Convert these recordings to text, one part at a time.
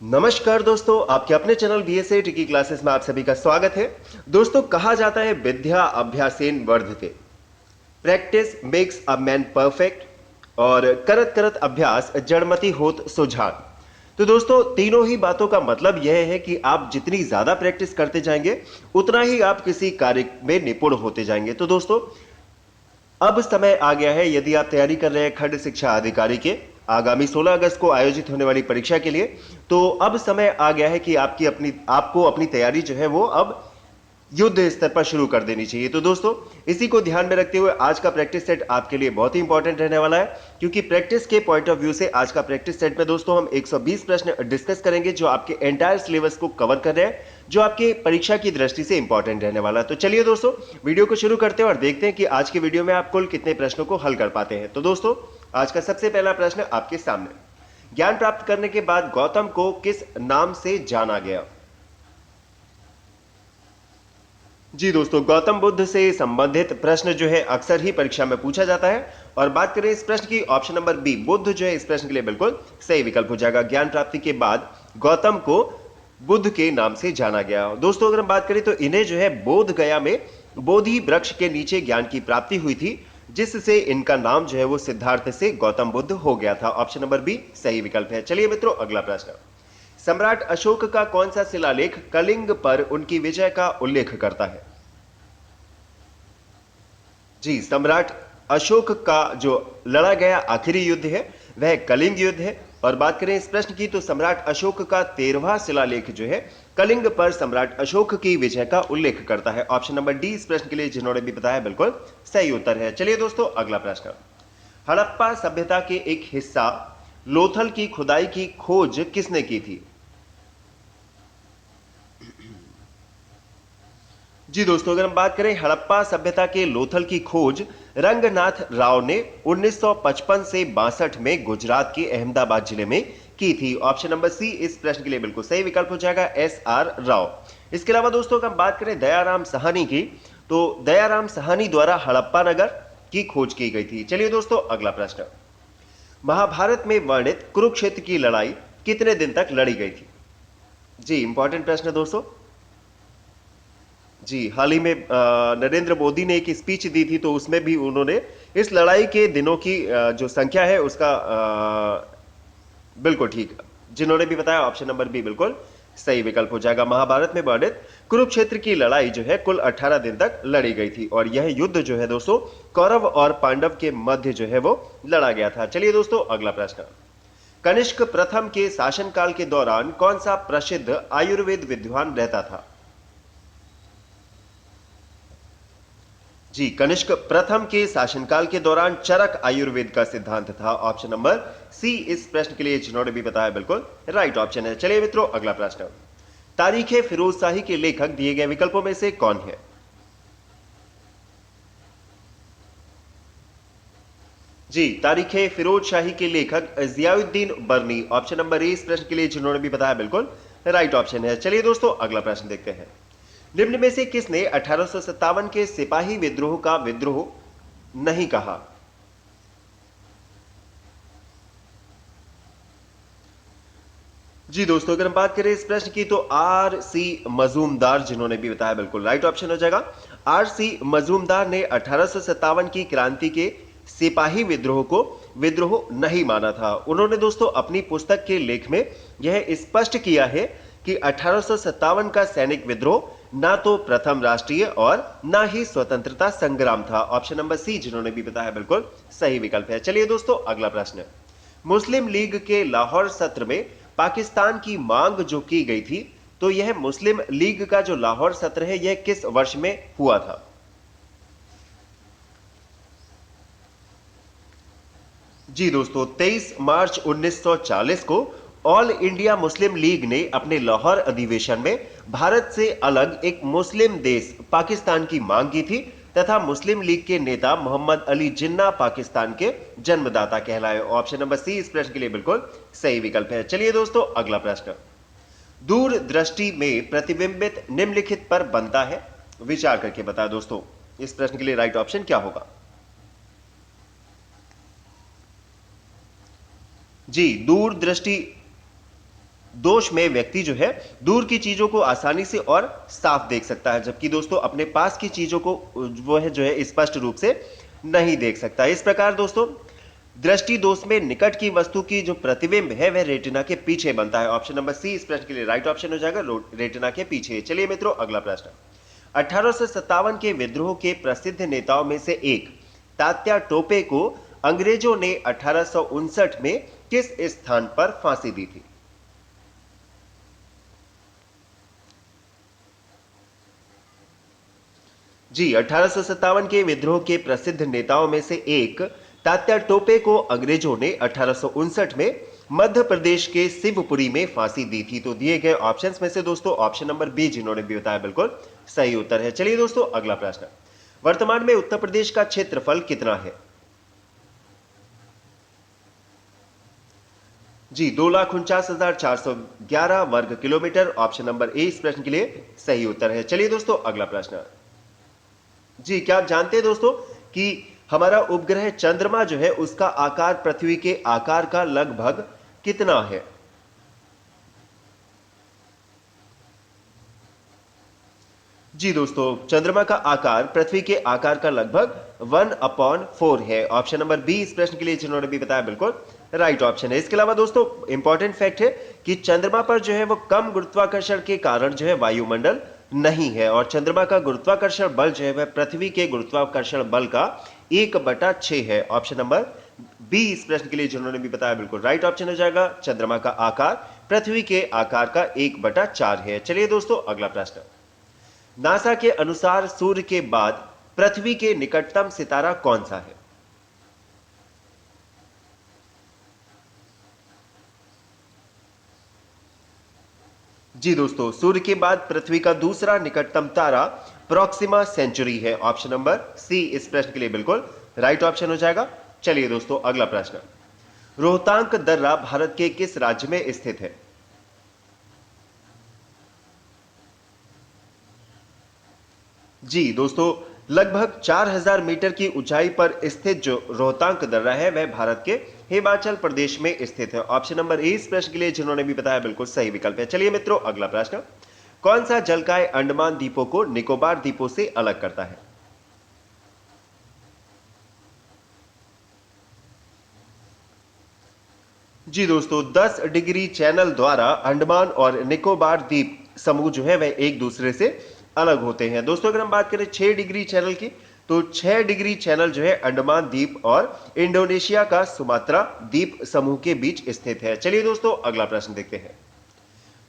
नमस्कार दोस्तों, आपके अपने चैनल बीएसए की क्लासेस में आप सभी का स्वागत है। दोस्तों, कहा जाता है विद्या अभ्यासेन वर्धते, practice makes a man perfect और करत करत अभ्यास जड़मति होत सुजान। तो दोस्तों, तीनों ही बातों का मतलब यह है कि आप जितनी ज्यादा प्रैक्टिस करते जाएंगे उतना ही आप किसी कार्य में निपुण होते जाएंगे। तो दोस्तों, अब समय आ गया है, यदि आप तैयारी कर रहे हैं खंड शिक्षा अधिकारी के आगामी 16 अगस्त को आयोजित होने वाली परीक्षा के लिए, तो अब समय आ गया है कि आपको अपनी तैयारी जो है वो अब युद्ध स्तर पर शुरू कर देनी चाहिए। तो दोस्तों, इसी को ध्यान में रखते हुए आज का प्रैक्टिस सेट आपके लिए बहुत ही इंपॉर्टेंट रहने वाला है, क्योंकि प्रैक्टिस के पॉइंट ऑफ व्यू से आज का प्रैक्टिस सेट में दोस्तों हम 120 प्रश्न डिस्कस करेंगे जो आपके एंटायर सिलेबस को कवर कर रहे हैं, जो आपके परीक्षा की दृष्टि से इंपॉर्टेंट रहने वाला है। तो चलिए दोस्तों, वीडियो को शुरू करते हैं और देखते हैं कि आज की वीडियो में आप कुल कितने प्रश्नों को हल कर पाते हैं। तो दोस्तों, आज का सबसे पहला प्रश्न आपके सामने, ज्ञान प्राप्त करने के बाद गौतम को किस नाम से जाना गया? जी दोस्तों, गौतम बुद्ध से संबंधित प्रश्न जो है अक्सर ही परीक्षा में पूछा जाता है। और बात करें इस प्रश्न की, ऑप्शन नंबर बी बुद्ध जो है इस प्रश्न के लिए बिल्कुल सही विकल्प हो जाएगा। ज्ञान प्राप्ति के बाद गौतम को बुद्ध के नाम से जाना गया। दोस्तों, अगर हम बात करें तो इन्हें जो है बोध गया में बोधि वृक्ष के नीचे ज्ञान की प्राप्ति हुई थी, जिससे इनका नाम जो है वो सिद्धार्थ से गौतम बुद्ध हो गया था। ऑप्शन नंबर बी सही विकल्प है। चलिए मित्रों, अगला प्रश्न, सम्राट अशोक का कौन सा शिलालेख कलिंग पर उनकी विजय का उल्लेख करता है? जी, सम्राट अशोक का जो लड़ा गया आखिरी युद्ध है वह कलिंग युद्ध है। और बात करें इस प्रश्न की तो सम्राट अशोक का 13वां शिलालेख जो है कलिंग पर सम्राट अशोक की विजय का उल्लेख करता है। ऑप्शन नंबर डी इस प्रश्न के लिए जिन्होंने भी बताया बिल्कुल सही उत्तर है। चलिए दोस्तों, अगला प्रश्न, हड़प्पा सभ्यता के एक हिस्सा लोथल की खुदाई की खोज किसने की थी? जी दोस्तों, अगर हम बात करें हड़प्पा सभ्यता के लोथल की खोज रंगनाथ राव ने 1955 से 62 में गुजरात के अहमदाबाद जिले में की थी। ऑप्शन नंबर सी इस प्रश्न के लिए बिल्कुल सही विकल्प हो जाएगा, एस आर राव। इसके अलावा दोस्तों, अगर हम बात करें दयाराम साहनी की, तो दयाराम साहनी द्वारा हड़प्पा नगर की खोज की गई थी। चलिए दोस्तों, अगला प्रश्न, महाभारत में वर्णित कुरुक्षेत्र की लड़ाई कितने दिन तक लड़ी गई थी? जी, इंपॉर्टेंट प्रश्न है दोस्तों। जी, हाल ही में नरेंद्र मोदी ने एक स्पीच दी थी, तो उसमें भी उन्होंने इस लड़ाई के दिनों की जो संख्या है उसका बिल्कुल ठीक, जिन्होंने भी बताया ऑप्शन नंबर बी बिल्कुल सही विकल्प हो जाएगा। महाभारत में वर्णित कुरुक्षेत्र की लड़ाई जो है कुल 18 दिन तक लड़ी गई थी और यह युद्ध जो है दोस्तों कौरव और पांडव के मध्य जो है वो लड़ा गया था। चलिए दोस्तों, अगला प्रश्न, कनिष्क प्रथम के शासनकाल के दौरान कौन सा प्रसिद्ध आयुर्वेद विद्वान रहता था? जी, कनिष्क प्रथम के शासनकाल के दौरान चरक आयुर्वेद का सिद्धांत था। ऑप्शन नंबर सी इस प्रश्न के लिए जिन्होंने भी बताया बिल्कुल राइट ऑप्शन है। चलिए मित्रों, अगला प्रश्न, तारीख फिरोज शाही के लेखक दिए गए विकल्पों में से कौन है? जी, तारीख फिरोज शाही के लेखक जियाउद्दीन बर्नी। ऑप्शन नंबर ए इस प्रश्न के लिए जिन्होंने भी बताया बिल्कुल राइट ऑप्शन है। चलिए दोस्तों, अगला प्रश्न देखते हैं, निम्न में से किसने 1857 के सिपाही विद्रोह का विद्रोह नहीं कहा? जी दोस्तों, अगर हम बात करें इस प्रश्न की तो आर सी मजूमदार, जिन्होंने भी बताया बिल्कुल राइट ऑप्शन हो जाएगा। आर सी मजूमदार ने 1857 की क्रांति के सिपाही विद्रोह को विद्रोह नहीं माना था। उन्होंने दोस्तों अपनी पुस्तक के लेख में यह स्पष्ट किया है कि 1857 का सैनिक विद्रोह ना तो प्रथम राष्ट्रीय और ना ही स्वतंत्रता संग्राम था। ऑप्शन नंबर सी जिन्होंने भी बताया बिल्कुल सही विकल्प है। चलिए दोस्तों, अगला प्रश्न, मुस्लिम लीग के लाहौर सत्र में पाकिस्तान की मांग जो की गई थी, तो यह मुस्लिम लीग का जो लाहौर सत्र है यह किस वर्ष में हुआ था? जी दोस्तों, 23 मार्च 1940 को ऑल इंडिया मुस्लिम लीग ने अपने लाहौर अधिवेशन में भारत से अलग एक मुस्लिम देश पाकिस्तान की मांग की थी तथा मुस्लिम लीग के नेता मोहम्मद अली जिन्ना पाकिस्तान के जन्मदाता कहलाए। ऑप्शन नंबर सी इस प्रश्न के लिए बिल्कुल सही विकल्प है। चलिए दोस्तों, अगला प्रश्न, दूरदृष्टि में प्रतिबिंबित निम्नलिखित पर बनता है, विचार करके बताया दोस्तों। इस प्रश्न के लिए राइट ऑप्शन क्या होगा? जी, दूरदृष्टि दोष में व्यक्ति जो है दूर की चीजों को आसानी से और साफ देख सकता है, जबकि दोस्तों अपने पास की चीजों को वो है जो है स्पष्ट रूप से नहीं देख सकता। इस प्रकार दोस्तों दृष्टि दोष में निकट की वस्तु की जो प्रतिबिंब है वह रेटिना के पीछे बनता है। ऑप्शन नंबर सी इस प्रश्न के लिए राइट ऑप्शन हो जाएगा, रेटिना के पीछे। चलिए मित्रों अगला प्रश्न, 1857 के विद्रोह के प्रसिद्ध नेताओं में से एक तात्या टोपे को अंग्रेजों ने 1859 में किस स्थान पर फांसी दी थी? जी, 1857 के विद्रोह के प्रसिद्ध नेताओं में से एक तात्या टोपे को अंग्रेजों ने 1859 में मध्य प्रदेश के शिवपुरी में फांसी दी थी। तो दिए गए ऑप्शंस में से दोस्तों ऑप्शन नंबर बी जिन्होंने भी बताया बिल्कुल सही उत्तर है। चलिए दोस्तों अगला प्रश्न, वर्तमान में उत्तर प्रदेश का क्षेत्रफल कितना है? जी, 2,49,411 वर्ग किलोमीटर। ऑप्शन नंबर ए इस प्रश्न के लिए सही उत्तर है। चलिए दोस्तों अगला प्रश्न, जी क्या आप जानते हैं दोस्तों कि हमारा उपग्रह चंद्रमा जो है उसका आकार पृथ्वी के आकार का लगभग कितना है? जी दोस्तों, चंद्रमा का आकार पृथ्वी के आकार का लगभग 1/4 है। ऑप्शन नंबर बी इस प्रश्न के लिए जिन्होंने भी बताया बिल्कुल राइट ऑप्शन है। इसके अलावा दोस्तों इंपॉर्टेंट फैक्ट है कि चंद्रमा पर जो है वो कम गुरुत्वाकर्षण के कारण जो है वायुमंडल नहीं है, और चंद्रमा का गुरुत्वाकर्षण बल जो है वह पृथ्वी के गुरुत्वाकर्षण बल का 1/6 है। ऑप्शन नंबर बी इस प्रश्न के लिए जिन्होंने भी बताया बिल्कुल राइट ऑप्शन हो जाएगा। चंद्रमा का आकार पृथ्वी के आकार का 1/4 है। चलिए दोस्तों अगला प्रश्न, नासा के अनुसार सूर्य के बाद पृथ्वी के निकटतम सितारा कौन सा है? जी दोस्तों, सूर्य के बाद पृथ्वी का दूसरा निकटतम तारा प्रोक्सिमा सेंचुरी है। ऑप्शन नंबर सी इस प्रश्न के लिए बिल्कुल राइट ऑप्शन हो जाएगा। चलिए दोस्तों अगला प्रश्न, रोहतांग दर्रा भारत के किस राज्य में स्थित है? जी दोस्तों, लगभग 4000 मीटर की ऊंचाई पर स्थित जो रोहतांग दर्रा है वह भारत के हिमाचल प्रदेश में स्थित है। ऑप्शन नंबर ए इस प्रश्न के लिए जिन्होंने भी बताया बिल्कुल सही विकल्प है। चलिए मित्रों अगला प्रश्न, कौन सा जलकाय अंडमान द्वीपों को निकोबार द्वीपों से अलग करता है? जी दोस्तों, 10 डिग्री चैनल द्वारा अंडमान और निकोबार द्वीप समूह जो है वह एक दूसरे से अलग होते हैं। दोस्तों अगर हम बात करें 6 डिग्री चैनल की, तो 6 डिग्री चैनल जो है अंडमान द्वीप और इंडोनेशिया का सुमात्रा द्वीप समूह के बीच स्थित है। चलिए दोस्तों अगला प्रश्न देखते हैं,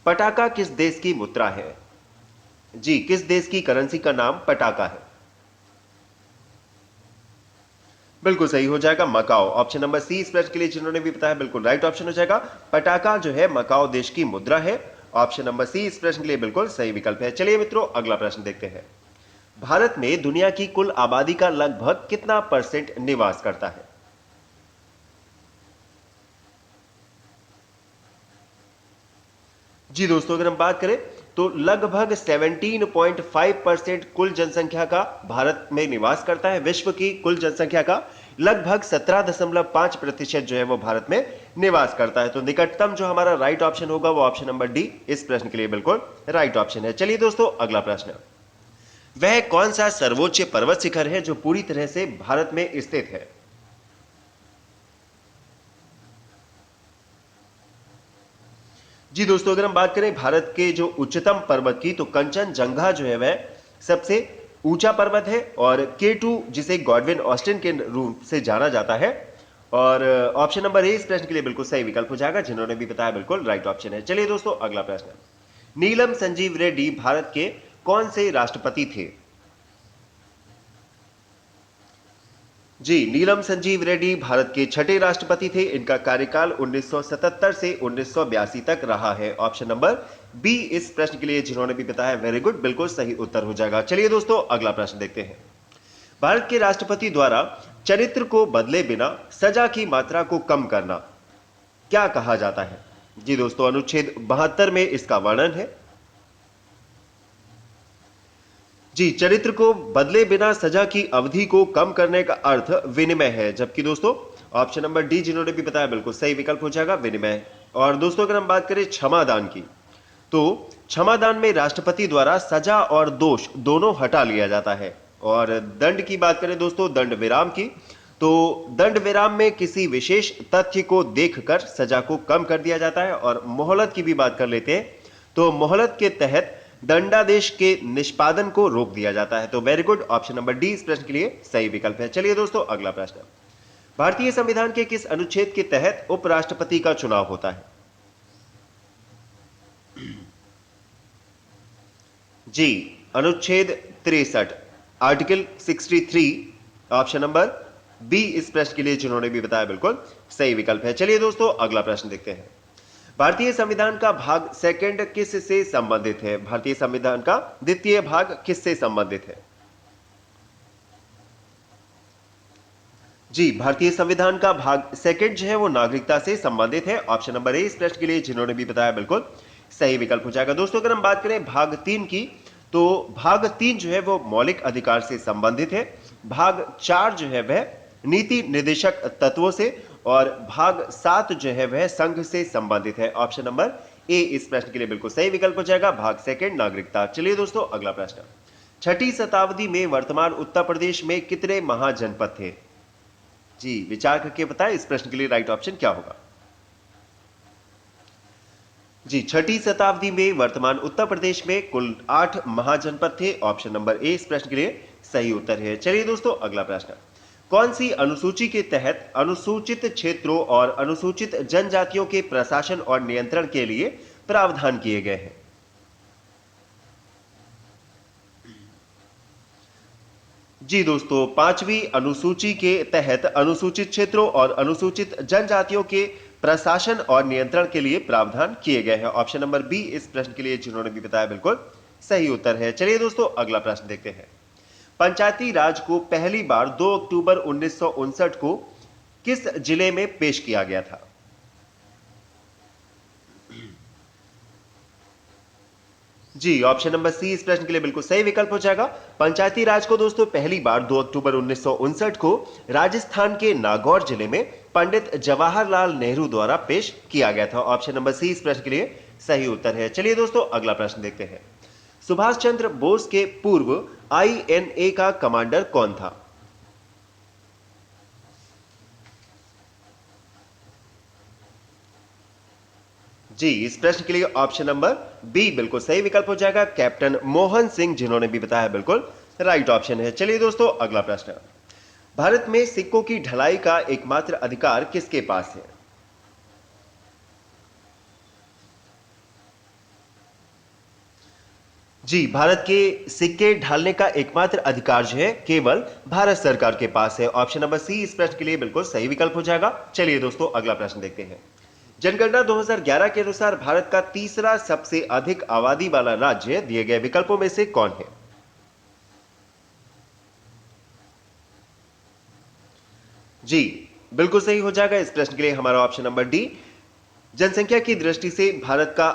पटाका किस देश की मुद्रा है? जी, किस देश की करेंसी का नाम पटाका है? बिल्कुल सही हो जाएगा, मकाओ। ऑप्शन नंबर सी इस प्रश्न के लिए जिन्होंने भी बताया बिल्कुल राइट ऑप्शन हो जाएगा। पटाका जो है मकाओ देश की मुद्रा है। ऑप्शन नंबर सी इस प्रश्न के लिए बिल्कुल सही विकल्प है। चलिए मित्रों अगला प्रश्न देखते हैं, भारत में दुनिया की कुल आबादी का लगभग कितना परसेंट निवास करता है? जी दोस्तों, अगर हम बात करें तो लगभग 17.5% कुल जनसंख्या का भारत में निवास करता है। विश्व की कुल जनसंख्या का लगभग 17.5% जो है वो भारत में निवास करता है। तो निकटतम जो हमारा राइट ऑप्शन होगा वो ऑप्शन नंबर डी इस प्रश्न के लिए बिल्कुल राइट ऑप्शन है। चलिए दोस्तों अगला प्रश्न, वह कौन सा सर्वोच्च पर्वत शिखर है जो पूरी तरह से भारत में स्थित है? जी दोस्तों, अगर हम बात करें भारत के जो उच्चतम पर्वत की, तो कंचनजंगा जो है वह सबसे ऊंचा पर्वत है, और K2 जिसे गॉडविन ऑस्टिन के रूप से जाना जाता है। और ऑप्शन नंबर ए इस प्रश्न के लिए बिल्कुल सही विकल्प हो जाएगा, जिन्होंने भी बताया बिल्कुल राइट ऑप्शन है। चलिए दोस्तों अगला प्रश्न, नीलम संजीव रेड्डी भारत के कौन से राष्ट्रपति थे? जी, नीलम संजीव रेड्डी भारत के छठे राष्ट्रपति थे। इनका कार्यकाल 1977 से 1982 तक रहा है। ऑप्शन नंबर बी इस प्रश्न के लिए जिन्होंने भी बताया वेरी गुड, बिल्कुल सही उत्तर हो जाएगा। चलिए दोस्तों अगला प्रश्न देखते हैं, भारत के राष्ट्रपति द्वारा चरित्र को बदले बिना सजा की मात्रा को कम करना क्या कहा जाता है? जी दोस्तों, अनुच्छेद 72 में इसका वर्णन है। जी, चरित्र को बदले बिना सजा की अवधि को कम करने का अर्थ विनिमय है, जबकि दोस्तों ऑप्शन नंबर डी जिन्होंने भी बताया बिल्कुल सही विकल्प हो जाएगा, विनिमय। और दोस्तों अगर हम बात करें क्षमादान की, तो क्षमादान में राष्ट्रपति द्वारा सजा और दोष दोनों हटा लिया जाता है। और दंड की बात करें दोस्तों, दंड विराम की, तो दंड विराम में किसी विशेष तथ्य को देखकर सजा को कम कर दिया जाता है। और मोहलत की भी बात कर लेते हैं, तो मोहलत के तहत दंडादेश के निष्पादन को रोक दिया जाता है। तो very good, option number D इस प्रश्न के लिए सही विकल्प है। चलिए दोस्तों अगला प्रश्न, भारतीय संविधान के किस अनुच्छेद के तहत उपराष्ट्रपति का चुनाव होता है? जी, अनुच्छेद 63, आर्टिकल 63, ऑप्शन नंबर बी इस प्रश्न के लिए जिन्होंने भी बताया बिल्कुल सही विकल्प है। चलिए दोस्तों अगला प्रश्न देखते हैं, भारतीय संविधान का भाग सेकंड किस से संबंधित है? भारतीय संविधान का द्वितीय भाग किससे संबंधित है? जी, भारतीय संविधान का भाग सेकंड जो है वो नागरिकता से संबंधित है। ऑप्शन नंबर ए इस प्रश्न के लिए जिन्होंने भी बताया बिल्कुल सही विकल्प हो जाएगा। दोस्तों अगर हम बात करें भाग 3 की, तो भाग 3 जो है वो मौलिक अधिकार से संबंधित है। भाग 4 जो है वह नीति निर्देशक तत्वों से, और भाग 7 जो है वह संघ से संबंधित है। ऑप्शन नंबर ए इस प्रश्न के लिए बिल्कुल सही विकल्प हो जाएगा, भाग सेकंड नागरिकता। चलिए दोस्तों अगला प्रश्न, छठी शताब्दी में वर्तमान उत्तर प्रदेश में कितने महाजनपद थे? जी, विचार करके बताएं इस प्रश्न के लिए राइट ऑप्शन क्या होगा। जी, छठी शताब्दी में वर्तमान उत्तर प्रदेश में कुल 8 महाजनपद थे। ऑप्शन नंबर ए इस प्रश्न के लिए सही उत्तर है। चलिए दोस्तों अगला प्रश्न, कौन सी अनुसूची के तहत अनुसूचित क्षेत्रों और अनुसूचित जनजातियों के प्रशासन और नियंत्रण के लिए प्रावधान किए गए हैं? जी दोस्तों, 5वीं अनुसूची के तहत अनुसूचित क्षेत्रों और अनुसूचित जनजातियों के प्रशासन और नियंत्रण के लिए प्रावधान किए गए हैं। ऑप्शन नंबर बी इस प्रश्न के लिए जिन्होंने भी बताया बिल्कुल सही उत्तर है। चलिए दोस्तों अगला प्रश्न देखते हैं, पंचायती राज को पहली बार 2 अक्टूबर 1959 को किस जिले में पेश किया गया था? जी, ऑप्शन नंबर सी इस प्रश्न के लिए बिल्कुल सही विकल्प हो जाएगा। पंचायती राज को दोस्तों पहली बार 2 अक्टूबर 1959 को राजस्थान के नागौर जिले में पंडित जवाहरलाल नेहरू द्वारा पेश किया गया था। ऑप्शन नंबर सी इस प्रश्न के लिए सही उत्तर है। चलिए दोस्तों अगला प्रश्न देखते हैं, सुभाष चंद्र बोस के पूर्व आईएनए का कमांडर कौन था? जी, इस प्रश्न के लिए ऑप्शन नंबर बी बिल्कुल सही विकल्प हो जाएगा, कैप्टन मोहन सिंह, जिन्होंने भी बताया बिल्कुल राइट ऑप्शन है। चलिए दोस्तों अगला प्रश्न, भारत में सिक्कों की ढलाई का एकमात्र अधिकार किसके पास है? जी, भारत के सिक्के ढालने का एकमात्र अधिकार जो है केवल भारत सरकार के पास है। ऑप्शन नंबर सी इस प्रश्न के लिए बिल्कुल सही विकल्प हो जाएगा। चलिए दोस्तों अगला प्रश्न देखते हैं, जनगणना 2011 के अनुसार भारत का तीसरा सबसे अधिक आबादी वाला राज्य दिए गए विकल्पों में से कौन है? जी, बिल्कुल सही हो जाएगा। इस प्रश्न के लिए हमारा ऑप्शन नंबर डी, जनसंख्या की दृष्टि से भारत का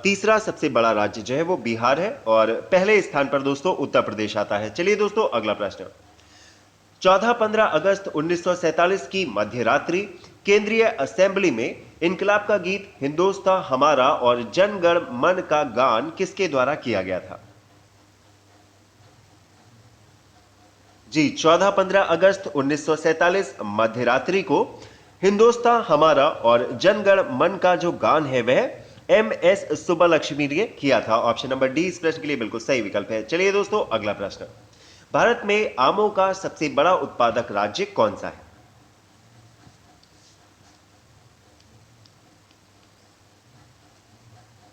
तीसरा सबसे बड़ा राज्य जो है वो बिहार है, और पहले स्थान पर दोस्तों उत्तर प्रदेश आता है। चलिए दोस्तों अगला प्रश्न, 14-15 अगस्त 1947 की मध्य रात्रि केंद्रीय असेंबली में इनकलाब का गीत हिंदुस्तान हमारा और जन गण मन का गान किसके द्वारा किया गया था? जी, 14-15 अगस्त 1947 मध्य रात्रि को हिंदुस्तान हमारा और जन गण मन का जो गान है वह एमएस सुब्बलक्ष्मी ने किया था। ऑप्शन नंबर डी इस प्रश्न के लिए बिल्कुल सही विकल्प है। चलिए दोस्तों अगला प्रश्न, भारत में आमों का सबसे बड़ा उत्पादक राज्य कौन सा है?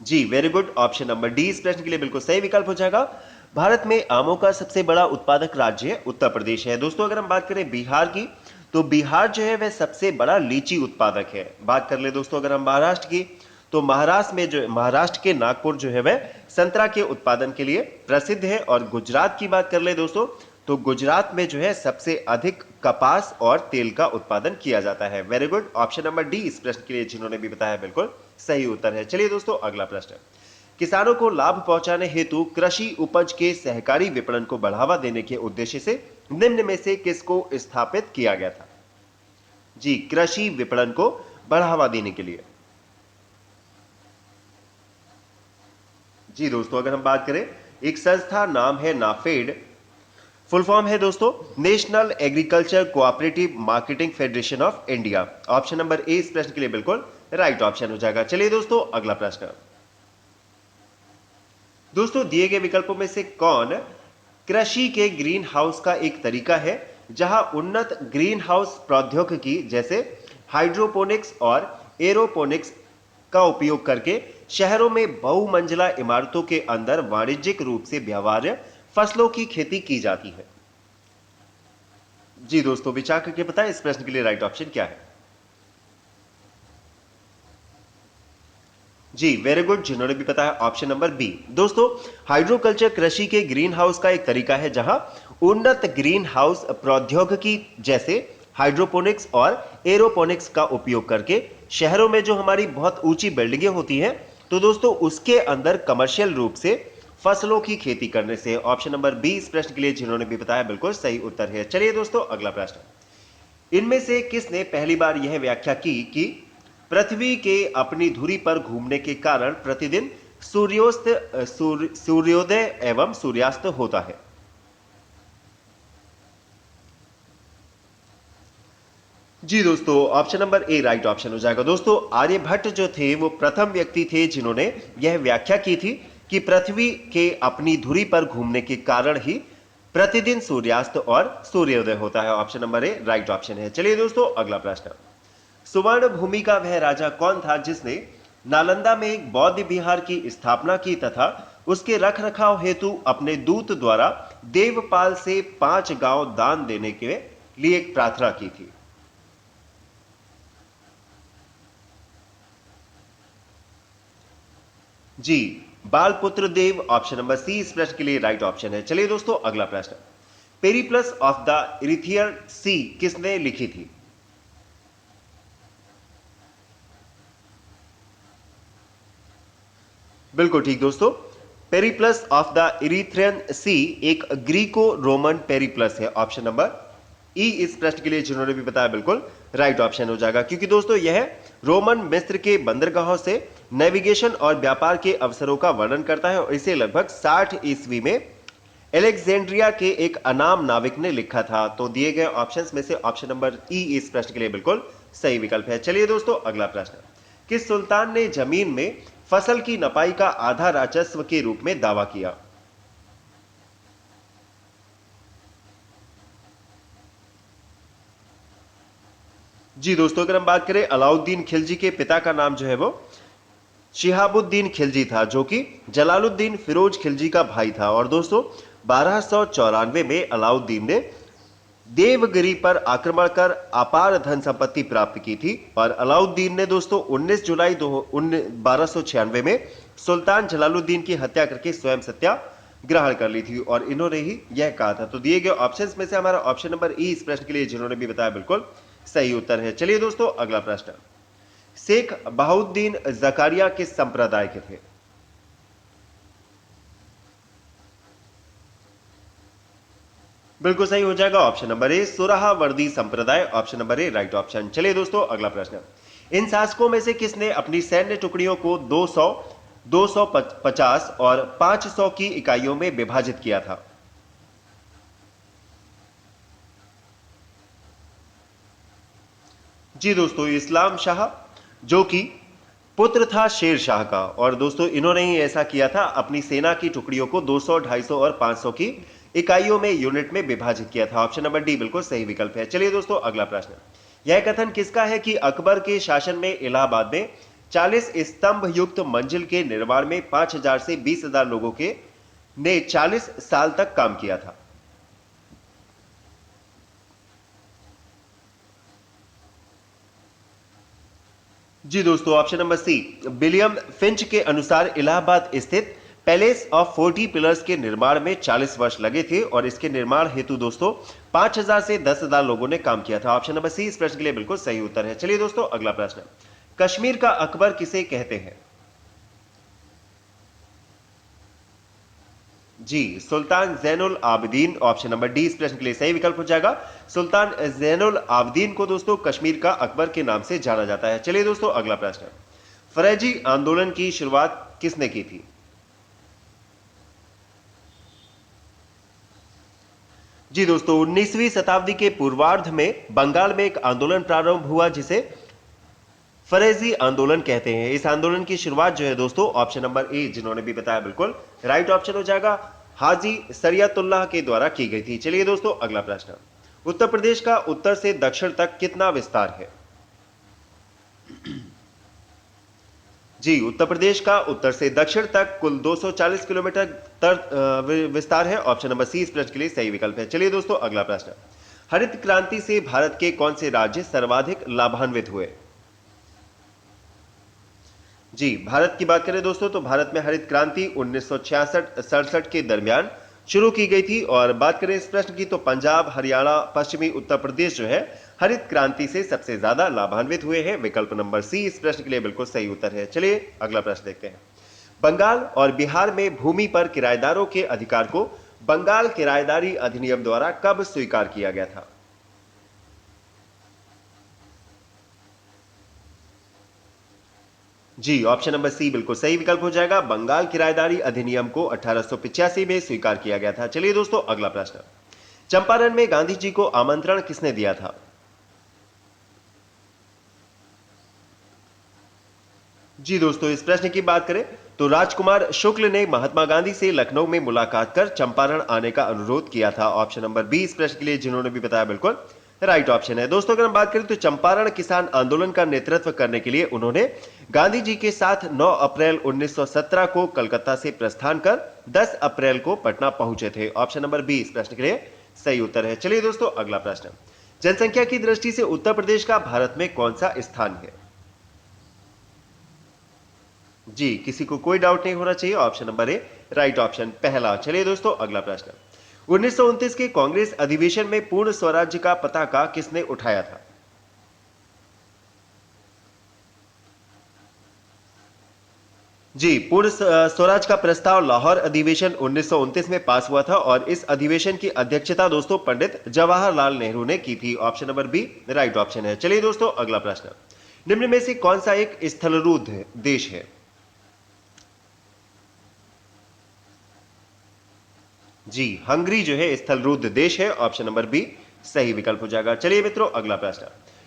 जी, very good, option number D इस प्रश्न के लिए बिल्कुल सही विकल्प हो जाएगा। भारत में आमों का सबसे बड़ा उत्पादक राज्य उत्तर प्रदेश है। दोस्तों अगर हम बात करें बिहार की, तो बिहार जो है वह सबसे बड़ा लीची उत्पादक है। बात कर ले दोस्तों अगर हम महाराष्ट्र की, तो महाराष्ट्र के नागपुर जो है वह संतरा के उत्पादन के लिए प्रसिद्ध है। और गुजरात की बात कर ले दोस्तों, तो गुजरात में जो है सबसे अधिक कपास और तेल का उत्पादन किया जाता है। Very good, option number D इस प्रश्न के लिए जिन्होंने भी बताया बिल्कुल सही उत्तर है। चलिए दोस्तों अगला प्रश्न, किसानों को लाभ पहुंचाने हेतु कृषि उपज के सहकारी विपणन को बढ़ावा देने के उद्देश्य से निम्न में से किसको स्थापित किया गया था? जी, कृषि विपणन को बढ़ावा देने के लिए जी दोस्तों, अगर हम बात करें, एक संस्था नाम है नाफेड, फुल फॉर्म है दोस्तों national agriculture cooperative marketing federation of India. Option number A इस प्रश्न के लिए बिल्कुल राइट ऑप्शन हो जाएगा। चलिए दोस्तों, अगला प्रश्न। दोस्तों, दिए गए विकल्पों में से कौन कृषि के ग्रीन हाउस का एक तरीका है जहां उन्नत ग्रीन हाउस प्रौद्योगिकी जैसे हाइड्रोपोनिक्स और एरोपोनिक्स का उपयोग करके शहरों में बहुमंजिला इमारतों के अंदर वाणिज्यिक रूप से व्यवहार्य फसलों की खेती की जाती है? जी दोस्तों, विचार करके बताएं इस प्रश्न के लिए राइट ऑप्शन क्या है। जी वेरी गुड, जिन्होंने भी बताया ऑप्शन नंबर बी। दोस्तों, हाइड्रोकल्चर कृषि के ग्रीन हाउस का एक तरीका है जहां उन्नत ग्रीन हाउस प्रौद्योगिकी जैसे हाइड्रोपोनिक्स और एरोपोनिक्स का उपयोग करके शहरों में जो हमारी बहुत ऊंची बिल्डिंगें होती हैं, तो दोस्तों उसके अंदर कमर्शियल रूप से फसलों की खेती करने से। ऑप्शन नंबर बी इस प्रश्न के लिए जिन्होंने भी बताया बिल्कुल सही उत्तर है। चलिए दोस्तों, अगला प्रश्न। इनमें से किसने पहली बार यह व्याख्या की कि पृथ्वी के अपनी धुरी पर घूमने के कारण प्रतिदिन सूर्योदय एवं सूर्यास्त होता है? जी दोस्तों, ऑप्शन नंबर ए राइट ऑप्शन हो जाएगा। दोस्तों, आर्यभट्ट जो थे वो प्रथम व्यक्ति थे जिन्होंने यह व्याख्या की थी कि पृथ्वी के अपनी धुरी पर घूमने के कारण ही प्रतिदिन सूर्यास्त और सूर्योदय होता है। ऑप्शन नंबर ए राइट ऑप्शन है। चलिए दोस्तों, अगला प्रश्न। सुवर्ण भूमि का वह राजा कौन था जिसने नालंदा में एक बौद्ध विहार की स्थापना की तथा उसके रख रखाव हेतु अपने दूत द्वारा देवपाल से 5 गांव दान देने के लिए एक प्रार्थना की थी? जी, बालपुत्र देव, ऑप्शन नंबर सी इस प्रश्न के लिए राइट ऑप्शन है। चलिए दोस्तों, अगला प्रश्न। पेरिप्लस ऑफ द इरिथियर सी किसने लिखी थी? बिल्कुल ठीक दोस्तों, पेरिप्लस ऑफ द इरिथ्रियन सी एक ग्रीको रोमन पेरिप्लस है। ऑप्शन नंबर ई इस प्रश्न के लिए जिन्होंने भी बताया बिल्कुल राइट ऑप्शन हो जाएगा, क्योंकि दोस्तों यह रोमन मिस्र के बंदरगाहों से नेविगेशन और व्यापार के अवसरों का वर्णन करता है और इसे लगभग 60 ईस्वी में एलेक्जेंड्रिया के एक अनाम नाविक ने लिखा था। तो दिए गए ऑप्शंस में से ऑप्शन नंबर ई इस प्रश्न के लिए बिल्कुल सही विकल्प है। चलिए दोस्तों, अगला प्रश्न। किस सुल्तान ने जमीन में फसल की नपाई का आधा राजस्व के रूप में दावा किया? जी दोस्तों, अगर हम बात करें अलाउद्दीन खिलजी के पिता का नाम जो है वो शिहाबुद्दीन खिलजी था, जो कि जलालुद्दीन फिरोज खिलजी का भाई था। और दोस्तों 1294 में अलाउद्दीन ने देवगिरी पर आक्रमण कर अपार धन संपत्ति प्राप्त की थी और अलाउद्दीन ने दोस्तों 19 जुलाई 1296 में सुल्तान जलालुद्दीन की हत्या करके स्वयं सत्या ग्रहण कर ली थी और इन्होंने ही यह कहा था। तो दिए गए ऑप्शंस में से हमारा ऑप्शन नंबर ई इस प्रश्न के लिए जिन्होंने भी बताया बिल्कुल सही उत्तर है। चलिए दोस्तों, अगला प्रश्न। शेख बहाउद्दीन जकारिया किस संप्रदाय के थे? बिल्कुल सही हो जाएगा ऑप्शन नंबर ए सुरहावर्दी संप्रदाय। ऑप्शन नंबर ए राइट ऑप्शन। चलिए दोस्तों, अगला प्रश्न। इन शासकों में से किसने अपनी सैन्य टुकड़ियों को 200, 250 और 500 की इकाइयों में विभाजित किया था? जी दोस्तों, इस्लाम शाह, जो कि पुत्र था शेर शाह का, और दोस्तों इन्होंने ही ऐसा किया था, अपनी सेना की टुकड़ियों को 200, 250 और 500 की इकाइयों में यूनिट में विभाजित किया था। ऑप्शन नंबर डी बिल्कुल सही विकल्प है। चलिए दोस्तों, अगला प्रश्न। यह कथन किसका है कि अकबर के शासन में इलाहाबाद में 40 स्तंभ युक्त मंजिल के निर्माण में 5000 से 20,000 लोगों के ने 40 साल तक काम किया था? जी दोस्तों, option number C William Finch के अनुसार इलाहाबाद स्थित पैलेस ऑफ 40 पिलर्स के निर्माण में 40 वर्ष लगे थे और इसके निर्माण हेतु दोस्तों 5000 से 10,000 लोगों ने काम किया था। ऑप्शन नंबर सी इस प्रश्न के लिए बिल्कुल सही उत्तर है। चलिए दोस्तों, अगला प्रश्न। कश्मीर का अकबर किसे कहते हैं? जी, Sultan Zainul Abidin. Option number D इस प्रश्न के लिए सही विकल्प हो जाएगा। सुल्तान जैनुल आबिदीन को दोस्तों कश्मीर का अकबर के नाम से जाना जाता है। चलिए दोस्तों, अगला प्रश्न। फरेजी आंदोलन की शुरुआत किसने की थी? जी दोस्तों, 19वीं शताब्दी के पूर्वार्ध में बंगाल में एक आंदोलन प्रारंभ हुआ जिसे फरेजी आंदोलन कहते हैं। इस आंदोलन की शुरुआत जो है दोस्तों, ऑप्शन नंबर ए जिन्होंने भी बताया बिल्कुल राइट ऑप्शन हो जाएगा, हाजी सरियतुल्लाह के द्वारा की गई थी। चलिए दोस्तों अगला प्रश्न, उत्तर प्रदेश का उत्तर से दक्षिण तक कितना विस्तार है? जी, उत्तर प्रदेश का उत्तर से दक्षिण तक कुल 240 किलोमीटर विस्तार है। ऑप्शन नंबर सी इस प्रश्न के लिए सही विकल्प है। चलिए दोस्तों अगला प्रश्न, हरित क्रांति से भारत के कौन से राज्य सर्वाधिक लाभान्वित हुए? जी, भारत की बात करें दोस्तों तो भारत में हरित क्रांति 1966-67 के दरमियान शुरू की गई थी। और बात करें इस प्रश्न की तो पंजाब, हरियाणा, पश्चिमी उत्तर प्रदेश जो है हरित क्रांति से सबसे ज्यादा लाभान्वित हुए हैं। विकल्प नंबर सी इस प्रश्न के लिए बिल्कुल सही उत्तर है। चलिए अगला प्रश्न देखते हैं, बंगाल और बिहार में भूमि पर किराएदारों के अधिकार को बंगाल किराएदारी अधिनियम द्वारा कब स्वीकार किया गया था? जी, ऑप्शन नंबर सी बिल्कुल सही विकल्प हो जाएगा। बंगाल किराएदारी अधिनियम को 1885 में स्वीकार किया गया था। चलिए दोस्तों अगला प्रश्न, चंपारण में गांधी जी को आमंत्रण किसने दिया था? जी दोस्तों, इस प्रश्न की बात करें तो राजकुमार शुक्ल ने महात्मा गांधी से लखनऊ में मुलाकात कर चंपारण आने का अनुरोध किया था। ऑप्शन नंबर बी इस प्रश्न के लिए जिन्होंने भी बताया बिल्कुल राइट ऑप्शन है। दोस्तों अगर हम बात करें तो चंपारण किसान आंदोलन का नेतृत्व करने के लिए उन्होंने गांधी जी के साथ 9 अप्रैल 1917 को कलकत्ता से प्रस्थान कर 10 अप्रैल को पटना पहुंचे थे। ऑप्शन नंबर बी इस प्रश्न के लिए सही उत्तर है। चलिए दोस्तों अगला प्रश्न, जनसंख्या की दृष्टि से उत्तर प्रदेश का भारत में कौन सा स्थान है? जी, किसी को कोई डाउट नहीं होना चाहिए, ऑप्शन नंबर ए राइट ऑप्शन पहला। चलिए दोस्तों अगला प्रश्न, 1929 के कांग्रेस अधिवेशन में पूर्ण स्वराज्य का पताका किसने उठाया था? जी, पूर्ण स्वराज का प्रस्ताव लाहौर अधिवेशन 1929 में पास हुआ था और इस अधिवेशन की अध्यक्षता दोस्तों पंडित जवाहरलाल नेहरू ने की थी। Option number B right option है। चलिए दोस्तों अगला प्रश्न, निम्न में से कौन सा एक स्थलरूद्ध देश है? जी, हंगरी जो है स्थलरूद्ध देश है। ऑप्शन नंबर बी सही विकल्प हो जाएगा। चलिए मित्रों अगला प्रश्न,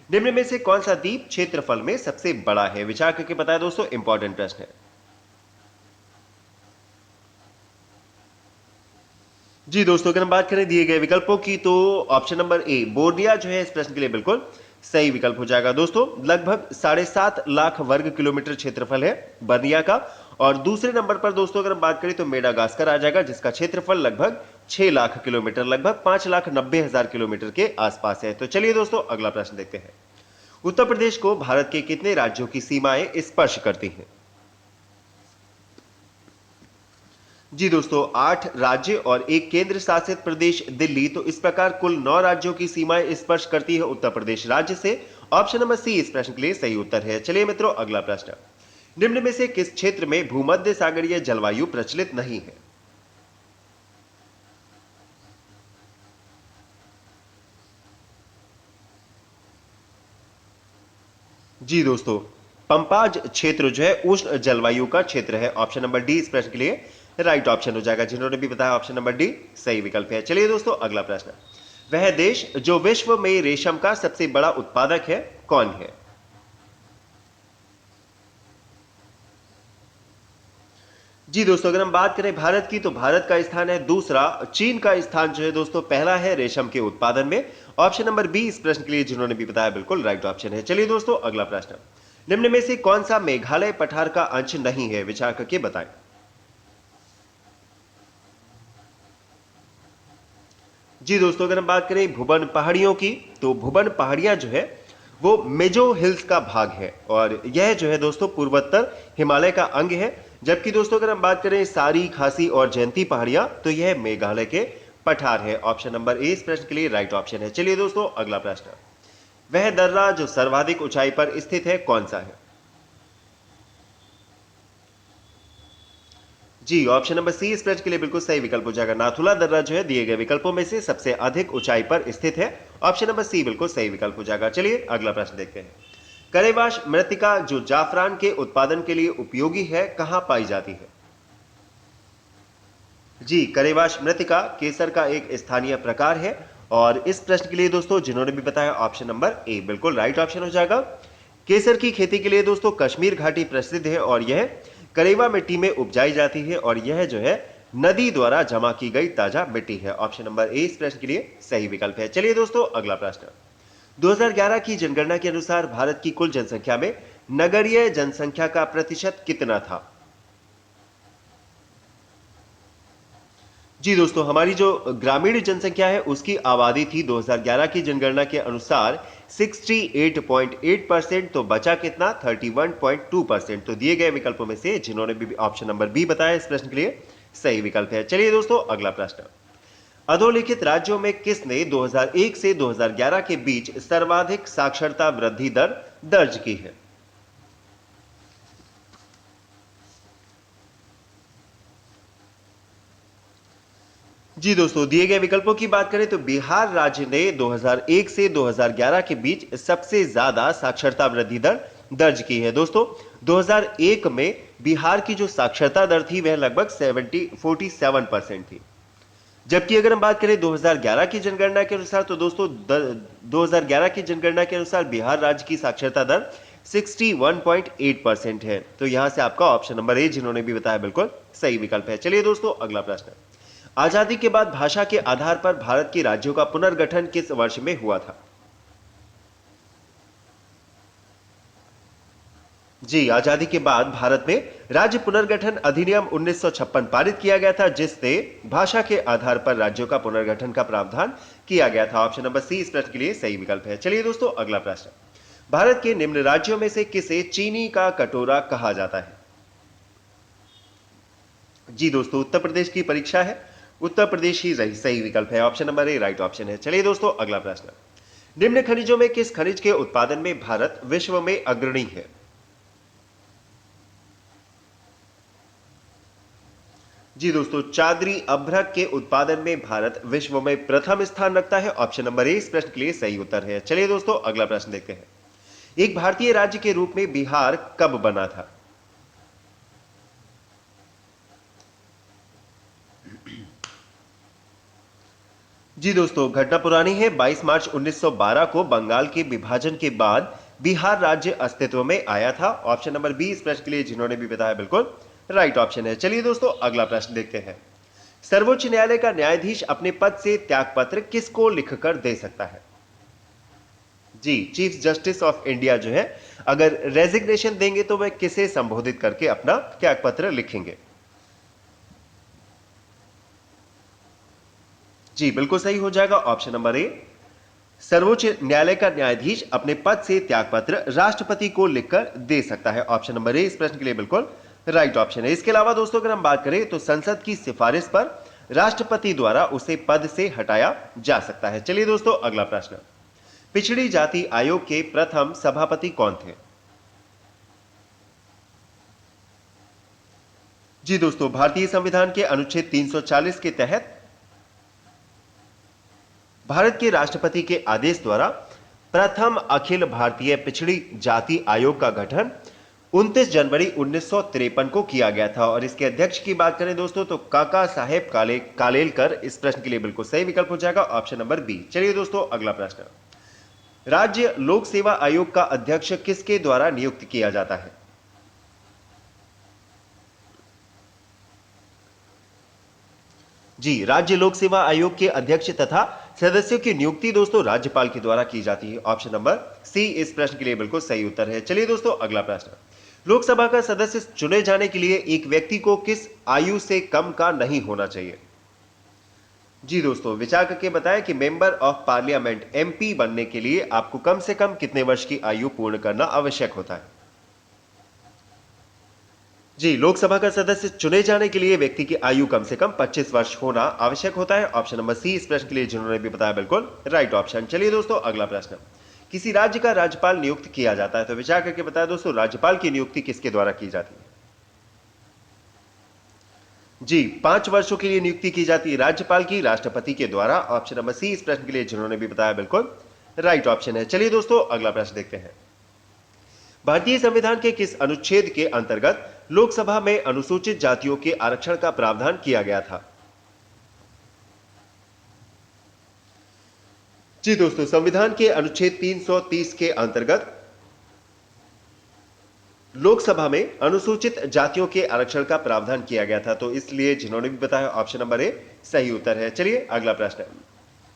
निम्न में से कौन सा द्वीप क्षेत्रफल में सबसे बड़ा है? विचार करके बताया दोस्तों, इंपॉर्टेंट प्रश्न है। जी दोस्तों, अगर हम बात करें दिए गए विकल्पों की तो ऑप्शन नंबर ए बोर्निया जो है इस प्रश्न के लिए बिल्कुल सही विकल्प हो जाएगा। दोस्तों लगभग 7.5 लाख वर्ग किलोमीटर क्षेत्रफल है बर्निया का। और दूसरे नंबर पर दोस्तों अगर हम बात करें तो मेडागास्कर आ जाएगा जिसका क्षेत्रफल लगभग 6 लाख किलोमीटर, लगभग 5,90,000 किलोमीटर के आसपास है। तो चलिए दोस्तों अगला प्रश्न देखते हैं, उत्तर प्रदेश को भारत के कितने राज्यों की सीमाएं स्पर्श करती हैं? जी दोस्तों, 8 राज्य और एक केंद्र शासित प्रदेश दिल्ली, तो इस प्रकार कुल 9 राज्यों की सीमाएं स्पर्श करती है उत्तर प्रदेश राज्य से। ऑप्शन नंबर सी इस प्रश्न के लिए सही उत्तर है। चलिए मित्रों अगला प्रश्न, निम्न में से किस क्षेत्र में भूमध्य सागरीय जलवायु प्रचलित नहीं है? जी दोस्तों, पंपाज क्षेत्र जो है उष्ण जलवायु का क्षेत्र है। ऑप्शन नंबर डी इस प्रश्न के लिए राइट ऑप्शन हो जाएगा। जिन्होंने भी बताया ऑप्शन नंबर डी सही विकल्प है। चलिए दोस्तों अगला प्रश्न, वह देश जो विश्व में रेशम का सबसे बड़ा उत्पादक है कौन है? जी दोस्तों, अगर हम बात करें भारत की तो भारत का स्थान है दूसरा, चीन का स्थान जो है दोस्तों पहला है रेशम के उत्पादन में। ऑप्शन नंबर बी इस प्रश्न के लिए जिन्होंने भी बताया बिल्कुल राइट ऑप्शन है। चलिए दोस्तों अगला प्रश्न, निम्न में से कौन सा मेघालय पठार का अंश नहीं है? विचार करके बताएं। जी दोस्तों, अगर हम बात करें भुवन पहाड़ियों की तो भुवन पहाड़ियां जो है वो मेजो हिल्स का भाग है और यह जो है दोस्तों पूर्वोत्तर हिमालय का अंग है। जबकि दोस्तों अगर हम बात करें सारी, खासी और जयंती पहाड़ियां तो यह मेघालय के पठार है। ऑप्शन नंबर ए इस प्रश्न के लिए राइट ऑप्शन है। चलिए दोस्तों अगला प्रश्न, वह दर्रा जो सर्वाधिक ऊंचाई पर स्थित है कौन सा है? जी, ऑप्शन नंबर सी इस प्रश्न के लिए बिल्कुल सही विकल्प हो जाएगा। नाथुला दर्रा जो है दिए गए विकल्पों में से सबसे अधिक ऊंचाई पर स्थित है। ऑप्शन नंबर सी बिल्कुल सही विकल्प हो जाएगा। चलिए अगला प्रश्न देखते हैं, करेवाश मृत्तिका जो जाफरान के उत्पादन के लिए उपयोगी है कहां पाई जाती है? जी, करेवाश मृतिका केसर का एक स्थानीय प्रकार है। और इस प्रश्न के लिए दोस्तों जिन्होंने भी बताया ऑप्शन नंबर ए बिल्कुल राइट ऑप्शन हो जाएगा। केसर की खेती के लिए दोस्तों कश्मीर घाटी प्रसिद्ध है और यह करेवा मिट्टी में उपजाई जाती है और यह जो है नदी द्वारा जमा की गई ताजा मिट्टी है। ऑप्शन नंबर ए इस प्रश्न के लिए सही विकल्प है। चलिए दोस्तों अगला प्रश्न। 2011 की जनगणना के अनुसार भारत की कुल जनसंख्या में नगरीय जनसंख्या का प्रतिशत कितना था? जी दोस्तों, हमारी जो ग्रामीण जनसंख्या है उसकी आबादी थी 2011 की जनगणना के अनुसार 68.8%। तो बचा कितना? 31.2%। तो दिए गए विकल्पों में से जिन्होंने भी ऑप्शन नंबर बी बताया इस प्रश्न के लिए सही विकल्प है। चलिए दोस्तों अगला प्रश्न। अधोलिखित राज्यों में किसने 2001 से 2011 के बीच सर्वाधिक साक्षरता वृद्धि दर दर्ज की है? जी दोस्तों, दिए गए विकल्पों की बात करें तो बिहार राज्य ने 2001 से 2011 के बीच सबसे ज्यादा साक्षरता वृद्धि दर दर्ज की है। दोस्तों 2001 में बिहार की जो साक्षरता दर थी वह लगभग 47% थी। जबकि अगर हम बात करें 2011 की जनगणना के अनुसार तो दोस्तों 2011 की जनगणना के अनुसार बिहार राज्य की साक्षरता दर 61.8% है। तो यहां से आपका ऑप्शन नंबर ए जिन्होंने भी बताया बिल्कुल सही विकल्प है। चलिए दोस्तों अगला प्रश्न। आजादी के बाद भाषा के आधार पर भारत के राज्यों का पुनर्गठन किस वर्ष में हुआ था? जी, आजादी के बाद भारत में राज्य पुनर्गठन अधिनियम 1956 पारित किया गया था जिससे भाषा के आधार पर राज्यों का पुनर्गठन का प्रावधान किया गया था। ऑप्शन नंबर सी इस प्रश्न के लिए सही विकल्प है। चलिए दोस्तों अगला प्रश्न। भारत के निम्न राज्यों में से किसे चीनी का कटोरा कहा जाता है? जी दोस्तों, उत्तर प्रदेश की परीक्षा है। उत्तर प्रदेश ही सही विकल्प है। ऑप्शन नंबर ए राइट ऑप्शन है। चलिए दोस्तों अगला प्रश्न। निम्न खनिजों में किस खनिज के उत्पादन में भारत विश्व में अग्रणी है? जी दोस्तों, चादरी अभ्रक के उत्पादन में भारत विश्व में प्रथम स्थान रखता है। ऑप्शन नंबर ए इस प्रश्न के लिए सही उत्तर है। चलिए दोस्तों अगला प्रश्न देखते हैं। एक भारतीय राज्य के रूप में बिहार कब बना था? जी दोस्तों, घटना पुरानी है। 22 मार्च 1912 को बंगाल के विभाजन के बाद बिहार राज्य अस्तित्व में आया था। ऑप्शन नंबर बी इस प्रश्न के लिए जिन्होंने भी बताया बिल्कुल राइट ऑप्शन है। चलिए दोस्तों अगला प्रश्न देखते हैं। सर्वोच्च न्यायालय का न्यायाधीश अपने पद से त्यागपत्र किसको लिखकर दे सकता है? जी, चीफ जस्टिस ऑफ इंडिया जो है अगर रेजिग्नेशन देंगे तो वह किसे संबोधित करके अपना त्यागपत्र लिखेंगे? जी बिल्कुल सही हो जाएगा ऑप्शन नंबर ए। सर्वोच्च न्यायालय का न्यायाधीश अपने पद से त्यागपत्र राष्ट्रपति को लिखकर दे सकता है। ऑप्शन नंबर ए इस प्रश्न के लिए बिल्कुल राइट ऑप्शन है। इसके अलावा दोस्तों अगर हम बात करें तो संसद की सिफारिश पर राष्ट्रपति द्वारा उसे पद से हटाया जा सकता है। चलिए दोस्तों अगला प्रश्न। पिछड़ी जाति आयोग के प्रथम सभापति कौन थे? जी दोस्तों, भारतीय संविधान के अनुच्छेद 340 के तहत भारत के राष्ट्रपति के आदेश द्वारा प्रथम अखिल भारतीय पिछड़ी जाति आयोग का गठन 29 जनवरी 1953 को किया गया था। और इसके अध्यक्ष की बात करें दोस्तों तो काका साहेब कालेलकर इस प्रश्न के लिए बिल्कुल सही विकल्प हो जाएगा ऑप्शन नंबर बी। चलिए दोस्तों अगला प्रश्न। राज्य लोक सेवा आयोग का अध्यक्ष किसके द्वारा नियुक्त किया जाता है? जी, राज्य लोक सेवा आयोग के अध्यक्ष तथा सदस्यों की नियुक्ति दोस्तों राज्यपाल के द्वारा की जाती है। ऑप्शन नंबर सी इस प्रश्न के लिए बिल्कुल सही उत्तर है। चलिए दोस्तों अगला प्रश्न। लोकसभा का सदस्य चुने जाने के लिए एक व्यक्ति को किस आयु से कम का नहीं होना चाहिए? जी दोस्तों, विचार करके बताएं कि मेंबर ऑफ पार्लियामेंट एमपी बनने के लिए आपको कम से कम कितने वर्ष की आयु पूर्ण करना आवश्यक होता है? जी, लोकसभा का सदस्य चुने जाने के लिए व्यक्ति की आयु कम से कम 25 वर्ष होना आवश्यक होता है। ऑप्शन नंबर सी इस प्रश्न के लिए जिन्होंने भी बताया बिल्कुल राइट ऑप्शन। चलिए दोस्तों अगला प्रश्न। किसी राज्य का राज्यपाल नियुक्त किया जाता है तो विचार करके बताया दोस्तों राज्यपाल की नियुक्ति किसके द्वारा की जाती है? जी, 5 वर्षों के लिए नियुक्ति की जाती है राज्यपाल की राष्ट्रपति के द्वारा। ऑप्शन नंबर सी इस प्रश्न के लिए जिन्होंने भी बताया बिल्कुल राइट ऑप्शन है। चलिए दोस्तों अगला प्रश्न देखते हैं। भारतीय संविधान के किस अनुच्छेद के अंतर्गत लोकसभा में अनुसूचित जातियों के आरक्षण का प्रावधान किया गया था? जी दोस्तों, संविधान के अनुच्छेद 330 के अंतर्गत लोकसभा में अनुसूचित जातियों के आरक्षण का प्रावधान किया गया था, तो इसलिए जिन्होंने भी बताया ऑप्शन नंबर ए सही उत्तर है। चलिए अगला प्रश्न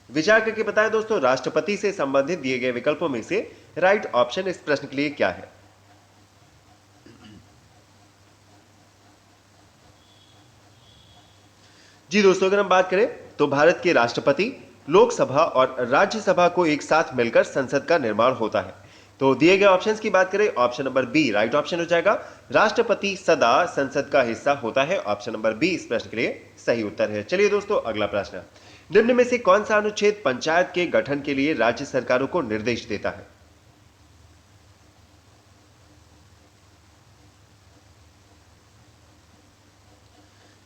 विचार करके बताएं दोस्तों, राष्ट्रपति से संबंधित दिए गए विकल्पों में से राइट ऑप्शन इस प्रश्न के लिए क्या है? जी दोस्तों, अगर हम बात करें तो भारत के राष्ट्रपति, लोकसभा और राज्यसभा को एक साथ मिलकर संसद का निर्माण होता है। तो दिए गए ऑप्शंस की बात करें, option number B right option हो जाएगा। राष्ट्रपति सदा संसद का हिस्सा होता है। ऑप्शन नंबर बी इस प्रश्न के लिए सही उत्तर है। चलिए दोस्तों अगला प्रश्न, निम्न में से कौन सा अनुच्छेद पंचायत के गठन के लिए राज्य सरकारों को निर्देश देता है?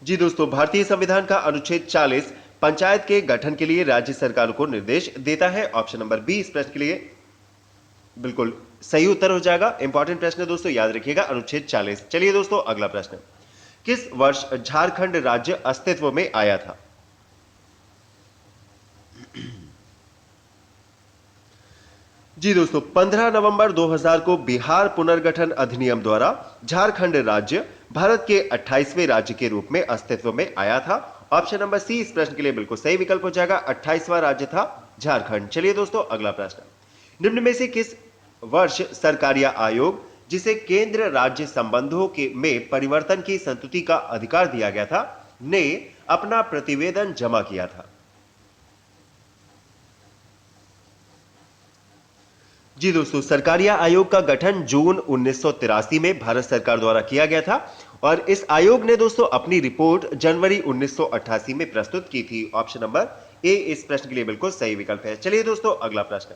जी दोस्तों, भारतीय संविधान का अनुच्छेद 40 पंचायत के गठन के लिए राज्य सरकारों को निर्देश देता है। ऑप्शन नंबर बी इस प्रश्न के लिए बिल्कुल सही उत्तर हो जाएगा। इंपॉर्टेंट प्रश्न है दोस्तों, याद रखिएगा अनुच्छेद 40। चलिए दोस्तों अगला प्रश्न, किस वर्ष झारखंड राज्य अस्तित्व में आया था? जी दोस्तों, 15 नवंबर 2000 को बिहार पुनर्गठन अधिनियम द्वारा झारखंड राज्य भारत के 28वें राज्य के रूप में अस्तित्व में आया था। ऑप्शन नंबर सी इस प्रश्न के लिए बिल्कुल सही विकल्प हो जाएगा। 28वां राज्य था झारखंड। चलिए दोस्तों अगला प्रश्न, निम्न में से किस वर्ष सरकारिया आयोग, जिसे केंद्र राज्य संबंधों के में परिवर्तन की संतुति का अधिकार दिया गया था, ने अपना प्रतिवेदन जमा किया था? जी दोस्तों, सरकारिया आयोग का गठन जून 1983 में भारत सरकार द्वारा किया गया था और इस आयोग ने दोस्तों अपनी रिपोर्ट जनवरी 1988 में प्रस्तुत की थी। ऑप्शन नंबर ए इस प्रश्न के लिए बिल्कुल सही विकल्प है। चलिए दोस्तों अगला प्रश्न,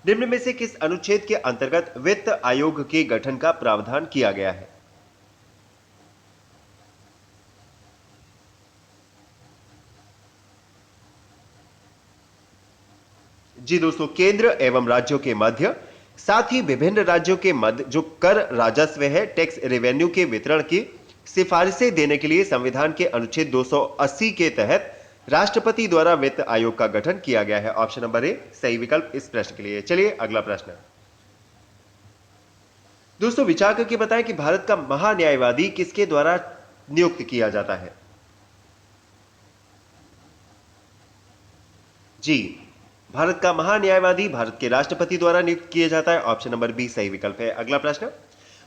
निम्न में से किस अनुच्छेद के अंतर्गत वित्त आयोग के गठन का प्रावधान किया गया है? जी दोस्तों, केंद्र एवं राज्यों के मध्य, साथ ही विभिन्न राज्यों के मध्य जो कर राजस्व है, टैक्स रेवेन्यू के वितरण की सिफारिशें देने के लिए संविधान के अनुच्छेद 280 के तहत राष्ट्रपति द्वारा वित्त आयोग का गठन किया गया है। ऑप्शन नंबर ए सही विकल्प इस प्रश्न के लिए। चलिए अगला प्रश्न, दोस्तों विचार करके बताएं कि भारत का महान्यायवादी किसके द्वारा नियुक्त किया जाता है? जी, भारत का महान्यायवादी भारत के राष्ट्रपति द्वारा नियुक्त किया जाता है। ऑप्शन नंबर बी सही विकल्प है। अगला प्रश्न,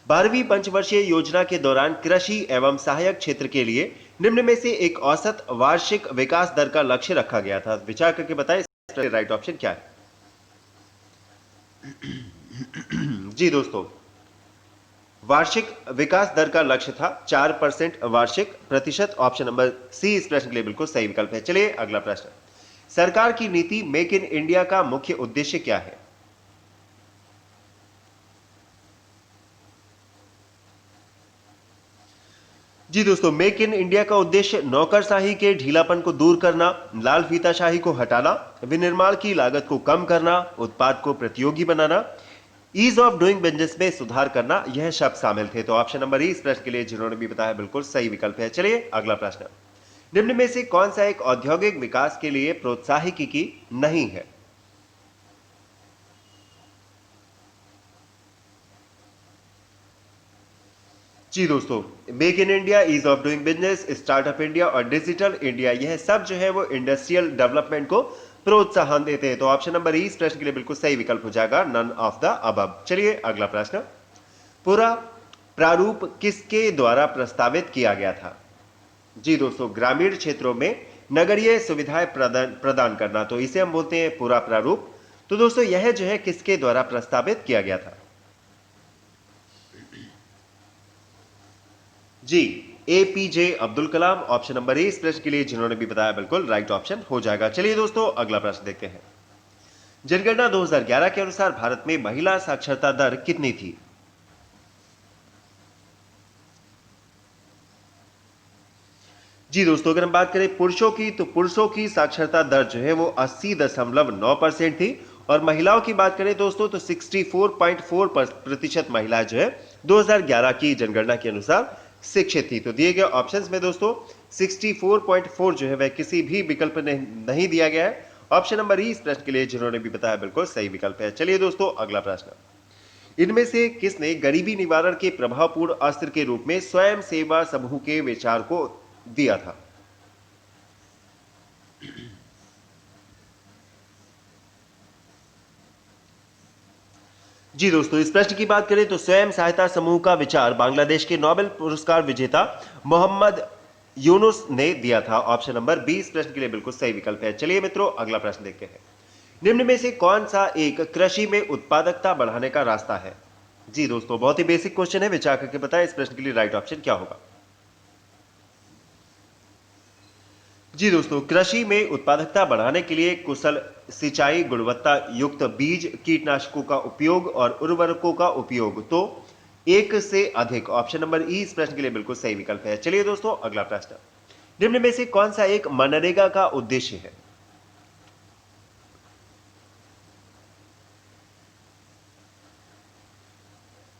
12वीं पंचवर्षीय योजना के दौरान कृषि एवं सहायक क्षेत्र के लिए निम्न में से एक औसत वार्षिक विकास दर का लक्ष्य रखा गया था। विचार करके बताएं इसका राइट ऑप्शन क्या है? जी दोस्तों, वार्षिक विकास दर का लक्ष्य था 4% वार्षिक प्रतिशत। ऑप्शन नंबर सी इस प्रश्न के लिए बिल्कुल सही विकल्प है। चलिए अगला प्रश्न, सरकार की नीति मेक इन इंडिया का मुख्य उद्देश्य क्या है? जी दोस्तों, मेक इन इंडिया का उद्देश्य नौकरशाही के ढीलापन को दूर करना, लाल फीताशाही को हटाना, विनिर्माण की लागत को कम करना, उत्पाद को प्रतियोगी बनाना, ईज ऑफ डूइंग बिजनेस में सुधार करना, यह शब्द शामिल थे। तो ऑप्शन नंबर ई इस प्रश्न के लिए जिन्होंने भी बताया बिल्कुल सही विकल्प है। चलिए अगला प्रश्न, निम्न में से कौन सा एक औद्योगिक विकास के लिए प्रोत्साहिकी नहीं है? जी दोस्तों, make in India, ease of doing business, startup India और डिजिटल इंडिया, यह सब जो है वो इंडस्ट्रियल डेवलपमेंट को प्रोत्साहन देते हैं। तो ऑप्शन नंबर ई इस प्रश्न के लिए बिल्कुल सही विकल्प हो जाएगा, नन ऑफ द अबव। चलिए अगला प्रश्न, पूरा प्रारूप किसके द्वारा प्रस्तावित किया गया था? जी दोस्तों, ग्रामीण क्षेत्रों में नगरीय सुविधाएं प्रदान करना, तो इसे हम बोलते हैं पूरा प्रारूप। तो दोस्तों यह जो है किसके द्वारा प्रस्तावित किया गया था? जी, APJ Abdul Kalam. Option number A इस प्रश्न के लिए जिन्होंने भी बताया बिल्कुल राइट ऑप्शन हो जाएगा। चलिए दोस्तों अगला प्रश्न देखते हैं, जनगणना 2011 के अनुसार भारत में महिला साक्षरता दर कितनी थी? जी दोस्तों, अगर हम बात करें पुरुषों की, तो पुरुषों की साक्षरता दर जो है वो 80.9% थी और महिलाओं की बात करें दोस्तों तो 64.4% महिलाएं जो है 2011 की जनगणना के अनुसार शिक्षित थी। तो दिए गए ऑप्शंस में दोस्तों 64.4 जो है वह किसी भी विकल्प में नहीं दिया गया है ऑप्शन नंबर ई इस प्रश्न के लिए जिन्होंने भी बताया बिल्कुल सही विकल्प है। चलिए दोस्तों अगला प्रश्न, इनमें से किसने गरीबी निवारण के प्रभावपूर्ण अस्त्र के रूप में स्वयं सेवा समूह के विचार को दिया था? जी दोस्तों, इस प्रश्न की बात करें तो स्वयं सहायता समूह का विचार बांग्लादेश के नोबेल पुरस्कार विजेता मोहम्मद यूनुस ने दिया था। ऑप्शन नंबर 20 प्रश्न के लिए बिल्कुल सही विकल्प है। चलिए मित्रों अगला प्रश्न देखते हैं, निम्न में से कौन सा एक कृषि में उत्पादकता बढ़ाने का रास्ता है? जी दोस्तों, बहुत ही बेसिक क्वेश्चन है, विचार करके बताएं इस प्रश्न के लिए राइट ऑप्शन क्या होगा। जी दोस्तों, कृषि में उत्पादकता बढ़ाने के लिए कुशल सिंचाई, गुणवत्ता युक्त बीज, कीटनाशकों का उपयोग और उर्वरकों का उपयोग, तो एक से अधिक, ऑप्शन नंबर ई इस प्रश्न के लिए बिल्कुल सही विकल्प है। चलिए दोस्तों अगला प्रश्न, निम्न में से कौन सा एक मनरेगा का उद्देश्य है?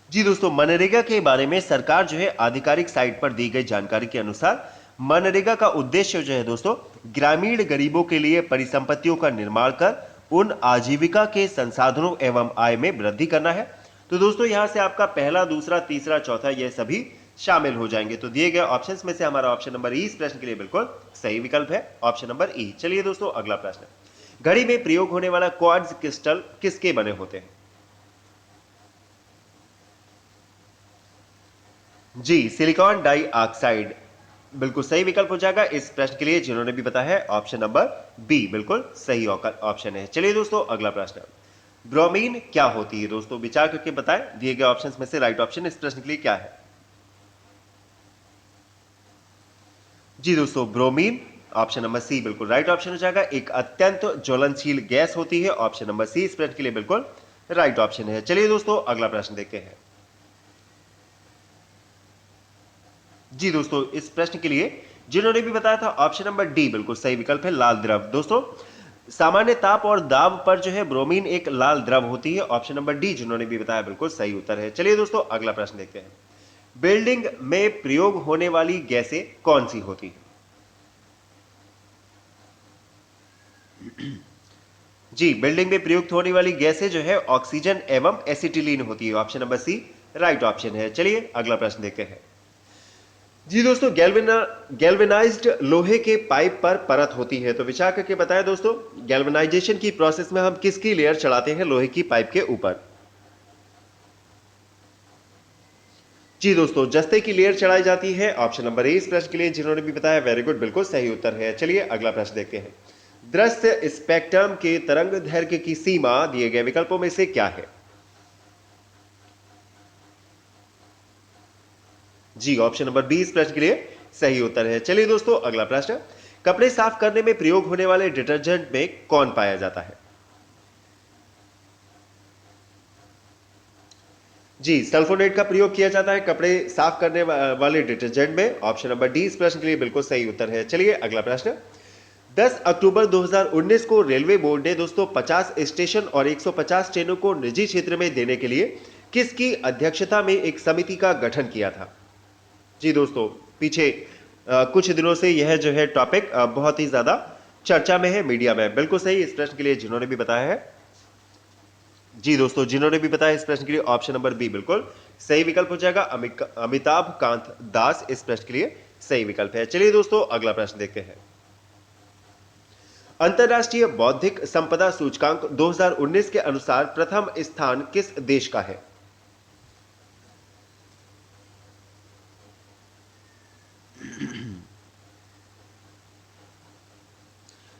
जी दोस्तों, मनरेगा के बारे में सरकार जो है आधिकारिक साइट पर दी गई जानकारी के अनुसार मनरेगा का उद्देश्य जो है दोस्तों ग्रामीण गरीबों के लिए परिसंपत्तियों का निर्माण कर उन आजीविका के संसाधनों एवं आय में वृद्धि करना है। तो दोस्तों यहां से आपका पहला, दूसरा, तीसरा, चौथा ये सभी शामिल हो जाएंगे। तो दिए गए ऑप्शंस में से हमारा ऑप्शन नंबर ई इस प्रश्न के लिए बिल्कुल सही विकल्प है, ऑप्शन नंबर ई। चलिए दोस्तों अगला प्रश्न, घड़ी में प्रयोग होने वाला क्वार्ट्ज क्रिस्टल किसके बने होते हैं? जी, सिलिकॉन डाइऑक्साइड बिल्कुल सही विकल्प हो जाएगा इस प्रश्न के लिए जिन्होंने भी बताया है, ऑप्शन नंबर बी बिल्कुल सही ऑप्शन है। चलिए दोस्तों अगला प्रश्न, ब्रोमीन क्या होती है? दोस्तों विचार करके बताएं दिए गए ऑप्शंस में से राइट ऑप्शन इस प्रश्न के लिए क्या है। जी दोस्तों, ब्रोमीन ऑप्शन नंबर सी बिल्कुल राइट ऑप्शन हो जाएगा, एक अत्यंत ज्वलनशील गैस होती है। ऑप्शन नंबर सी इस प्रश्न के लिए बिल्कुल राइट ऑप्शन है। चलिए दोस्तों अगला प्रश्न देखते हैं। जी दोस्तों, इस प्रश्न के लिए जिन्होंने भी बताया था ऑप्शन नंबर डी बिल्कुल सही विकल्प है, लाल द्रव। दोस्तों सामान्य ताप और दाब पर जो है ब्रोमीन एक लाल द्रव होती है। ऑप्शन नंबर डी जिन्होंने भी बताया बिल्कुल सही उत्तर है। चलिए दोस्तों अगला प्रश्न देखते हैं, बिल्डिंग में प्रयोग होने वाली गैसें कौन सी होती है? जी, बिल्डिंग में प्रयुक्त होने वाली गैसें जो है ऑक्सीजन एवं एसिटिलीन होती है। Option number C right option है। चलिए अगला प्रश्न देखते हैं। जी दोस्तों, गैल्वेनाइज्ड लोहे के पाइप पर परत होती है, तो विचार करके बताएं दोस्तों गैल्वेनाइजेशन की प्रोसेस में हम किसकी लेयर चढ़ाते हैं लोहे की पाइप के ऊपर? जी दोस्तों, जस्ते की लेयर चढ़ाई जाती है। ऑप्शन नंबर ए इस प्रश्न के लिए जिन्होंने भी बताया वेरी गुड बिल्कुल सही उत्तर है। चलिए अगला प्रश्न देखते हैं, दृश्य स्पेक्ट्रम के तरंग दैर्घ्य की सीमा दिए गए विकल्पों में से क्या है? जी, ऑप्शन नंबर 20 प्रश्न के लिए सही उत्तर है। चलिए दोस्तों अगला प्रश्न, कपड़े साफ करने में प्रयोग होने वाले डिटर्जेंट में कौन पाया जाता है? जी, सल्फोनेट का प्रयोग किया जाता है कपड़े साफ करने वाले डिटर्जेंट में। ऑप्शन नंबर डी इस प्रश्न के लिए बिल्कुल सही उत्तर है। चलिए अगला प्रश्न, 10 अक्टूबर 2019 को रेलवे बोर्ड ने दोस्तों 50 स्टेशन और 150 ट्रेनों को निजी क्षेत्र में देने के लिए किसकी अध्यक्षता में एक समिति का गठन किया था? जी दोस्तों, पीछे कुछ दिनों से यह जो है टॉपिक बहुत ही ज्यादा चर्चा में है मीडिया में। बिल्कुल सही इस प्रश्न के लिए जिन्होंने भी बताया है, जी दोस्तों जिन्होंने भी बताया इस प्रश्न के लिए ऑप्शन नंबर बी बिल्कुल सही विकल्प हो जाएगा, अमिताभ कांत दास इस प्रश्न के लिए सही विकल्प है। चलिए दोस्तों अगला प्रश्न देखते हैं, अंतरराष्ट्रीय बौद्धिक संपदा सूचकांक 2019 के अनुसार प्रथम स्थान किस देश का है?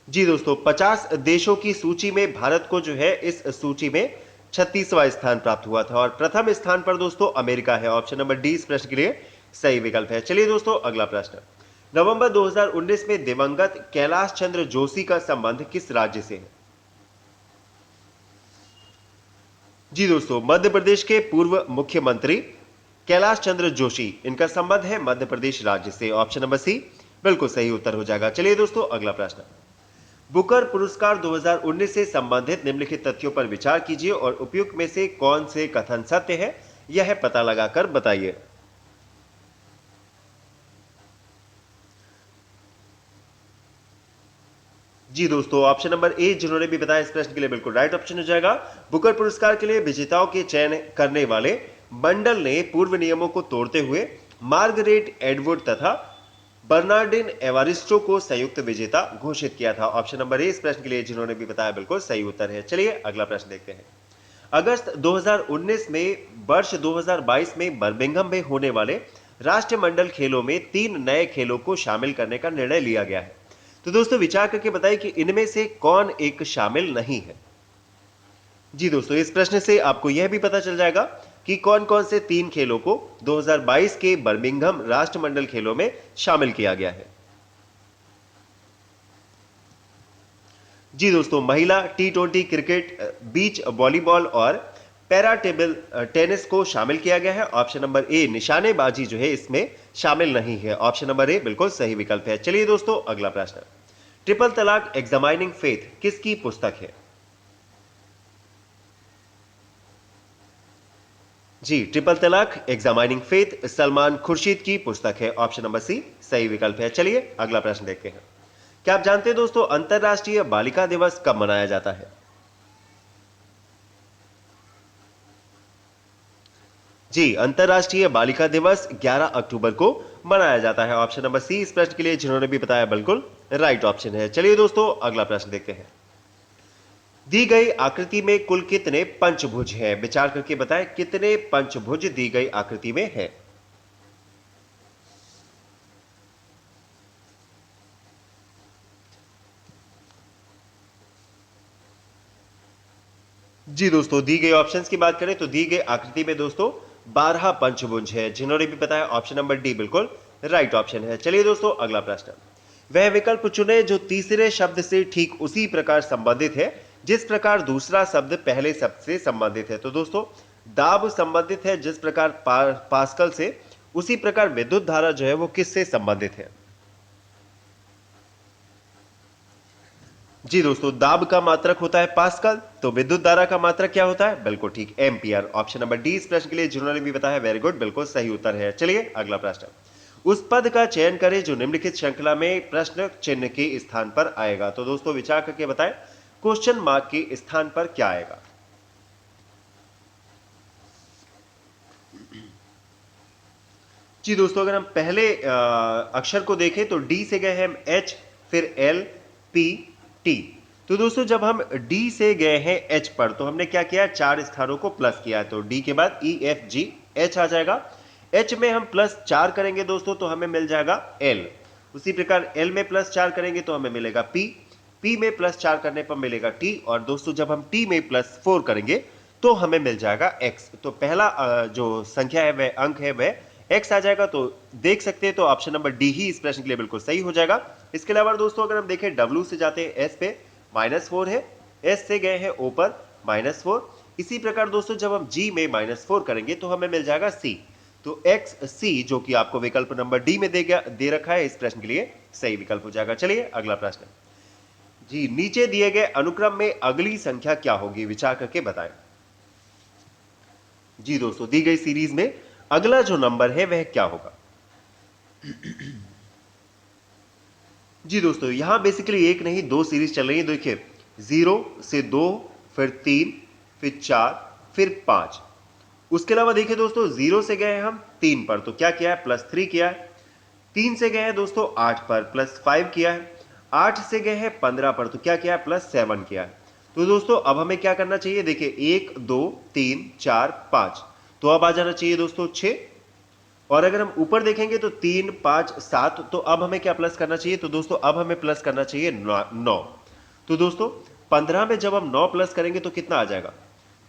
जी दोस्तों, 50 देशों की सूची में भारत को जो है इस सूची में 36वां स्थान प्राप्त हुआ था और प्रथम स्थान पर दोस्तों अमेरिका है। ऑप्शन नंबर डी इस प्रश्न के लिए सही विकल्प है। चलिए दोस्तों अगला प्रश्न, नवंबर 2019 में दिवंगत कैलाश चंद्र जोशी का संबंध किस राज्य से है? जी दोस्तों, मध्य प्रदेश के पूर्व मुख्यमंत्री कैलाश चंद्र जोशी, इनका संबंध है मध्य प्रदेश राज्य से। ऑप्शन नंबर सी बिल्कुल सही उत्तर हो जाएगा। चलिए दोस्तों अगला प्रश्न, बुकर पुरस्कार 2019 से संबंधित निम्नलिखित तथ्यों पर विचार कीजिए और उपयुक्त में से कौन से कथन सत्य है यह पता लगाकर बताइए। जी दोस्तों, ऑप्शन नंबर ए जिन्होंने भी बताया इस प्रश्न के लिए बिल्कुल राइट ऑप्शन हो जाएगा। बुकर पुरस्कार के लिए विजेताओं के चयन करने वाले मंडल ने पूर्व नियमों को तोड़ते हुए मार्गरेट एडवर्ड तथा बर्नार्डिन एवारिस्टो को संयुक्त विजेता घोषित किया था। ऑप्शन नंबर ए इस प्रश्न के लिए जिन्होंने भी बताया बिल्कुल सही उत्तर है। चलिए अगला प्रश्न देखते हैं। अगस्त 2019 में वर्ष 2022 में बर्मिंघम में होने वाले राष्ट्रमंडल खेलों में 3 नए खेलों को शामिल करने का निर्णय लिया गया है। तो दोस्तों विचार करके बताइए कि इनमें से कौन एक शामिल नहीं है। जी दोस्तों, इस प्रश्न से आपको यह भी पता चल जाएगा कि कौन कौन से 3 खेलों को 2022 के बर्मिंघम राष्ट्रमंडल खेलों में शामिल किया गया है। जी दोस्तों, महिला T20 क्रिकेट, बीच वॉलीबॉल और पैरा टेबल टेनिस को शामिल किया गया है। ऑप्शन नंबर ए निशानेबाजी जो है इसमें शामिल नहीं है। ऑप्शन नंबर ए बिल्कुल सही विकल्प है। चलिए दोस्तों अगला प्रश्न। ट्रिपल तलाक एग्जामाइनिंग फेथ किसकी पुस्तक है? जी, ट्रिपल तलाक एग्जामाइनिंग फेथ सलमान खुर्शीद की पुस्तक है। ऑप्शन नंबर सी सही विकल्प है। चलिए अगला प्रश्न देखते हैं। क्या आप जानते हैं दोस्तों अंतरराष्ट्रीय बालिका दिवस कब मनाया जाता है? जी, अंतरराष्ट्रीय बालिका दिवस 11 अक्टूबर को मनाया जाता है। ऑप्शन नंबर सी इस प्रश्न के लिए जिन्होंने भी बताया बिल्कुल राइट ऑप्शन है। चलिए दोस्तों अगला प्रश्न देखते हैं। दी गई आकृति में कुल कितने पंचभुज हैं? विचार करके बताएं कितने पंचभुज दी गई आकृति में है। जी दोस्तों, दी गई ऑप्शंस की बात करें तो दी गई आकृति में दोस्तों 12 पंचभुज है। जिन्होंने भी बताया ऑप्शन नंबर डी बिल्कुल राइट ऑप्शन है। चलिए दोस्तों अगला प्रश्न। वह विकल्प चुने जो तीसरे शब्द से ठीक उसी प्रकार संबंधित है जिस प्रकार दूसरा शब्द पहले शब्द से संबंधित है। तो दोस्तों दाब संबंधित है जिस प्रकार पास्कल से, उसी प्रकार विद्युत धारा जो है वो किससे संबंधित है? जी दोस्तों, दाब का मात्रक होता है पास्कल, तो विद्युत धारा का मात्रक क्या होता है? बिल्कुल ठीक, एम्पियर। ऑप्शन नंबर डी इस प्रश्न के लिए जिन्होंने भी बताया वेरी गुड, बिल्कुल सही उत्तर है। चलिए अगला प्रश्न। उस पद का चयन करें जो निम्नलिखित श्रृंखला में प्रश्न चिन्ह के स्थान पर आएगा। तो दोस्तों विचार करके बताएं क्वेश्चन मार्क के स्थान पर क्या आएगा। जी दोस्तों, अगर हम पहले अक्षर को देखें तो डी से गए हैं एच, फिर एल, पी, टी। तो दोस्तों जब हम डी से गए हैं एच पर तो हमने क्या किया? 4 स्थानों को प्लस किया है। तो डी के बाद ई एफ जी एच आ जाएगा। एच में हम +4 करेंगे दोस्तों तो हमें मिल जाएगा एल। उसी प्रकार एल में +4 करेंगे तो हमें मिलेगा पी। पी में +4 करने पर मिलेगा टी। और दोस्तों जब हम टी में +4 करेंगे तो हमें मिल जाएगा एक्स। तो पहला जो संख्या है वह अंक है वह एक्स आ जाएगा। तो देख सकते हैं तो ऑप्शन नंबर डी ही इस प्रश्न के लिए बिल्कुल सही हो जाएगा। इसके अलावा दोस्तों अगर हम देखें डब्ल्यू से जाते हैं एस पे -4 है, एस से गए हैं ओ पर -4। इसी प्रकार दोस्तों जब हम जी में -4 करेंगे तो हमें मिल जाएगा सी। तो एक्स सी जो कि आपको विकल्प नंबर डी में दे रखा है इस प्रश्न के लिए सही विकल्प हो जाएगा। चलिए अगला प्रश्न। जी, नीचे दिए गए अनुक्रम में अगली संख्या क्या होगी? विचार करके बताएं। जी दोस्तों, दी गई सीरीज में अगला जो नंबर है वह क्या होगा? जी दोस्तों, यहां बेसिकली एक नहीं दो सीरीज चल रही है। देखिए 0 से 2, फिर 3, फिर 4, फिर 5। उसके अलावा देखिए दोस्तों 0 से गए हम 3 पर तो क्या किया है? +3 किया है। 3 से गए हैं दोस्तों 8 पर +5 किया है। 8 से गए हैं 15 पर तो क्या किया है? +7 किया है। तो दोस्तों अब हमें क्या करना चाहिए? देखिए 1 2 3 4 5 तो अब आ जाना चाहिए दोस्तों 6। और अगर हम ऊपर देखेंगे तो 3 5 7 तो अब हमें क्या प्लस करना चाहिए? तो दोस्तों अब हमें प्लस करना चाहिए 9। तो दोस्तों 15 में जब हम 9 प्लस करेंगे तो कितना आ जाएगा?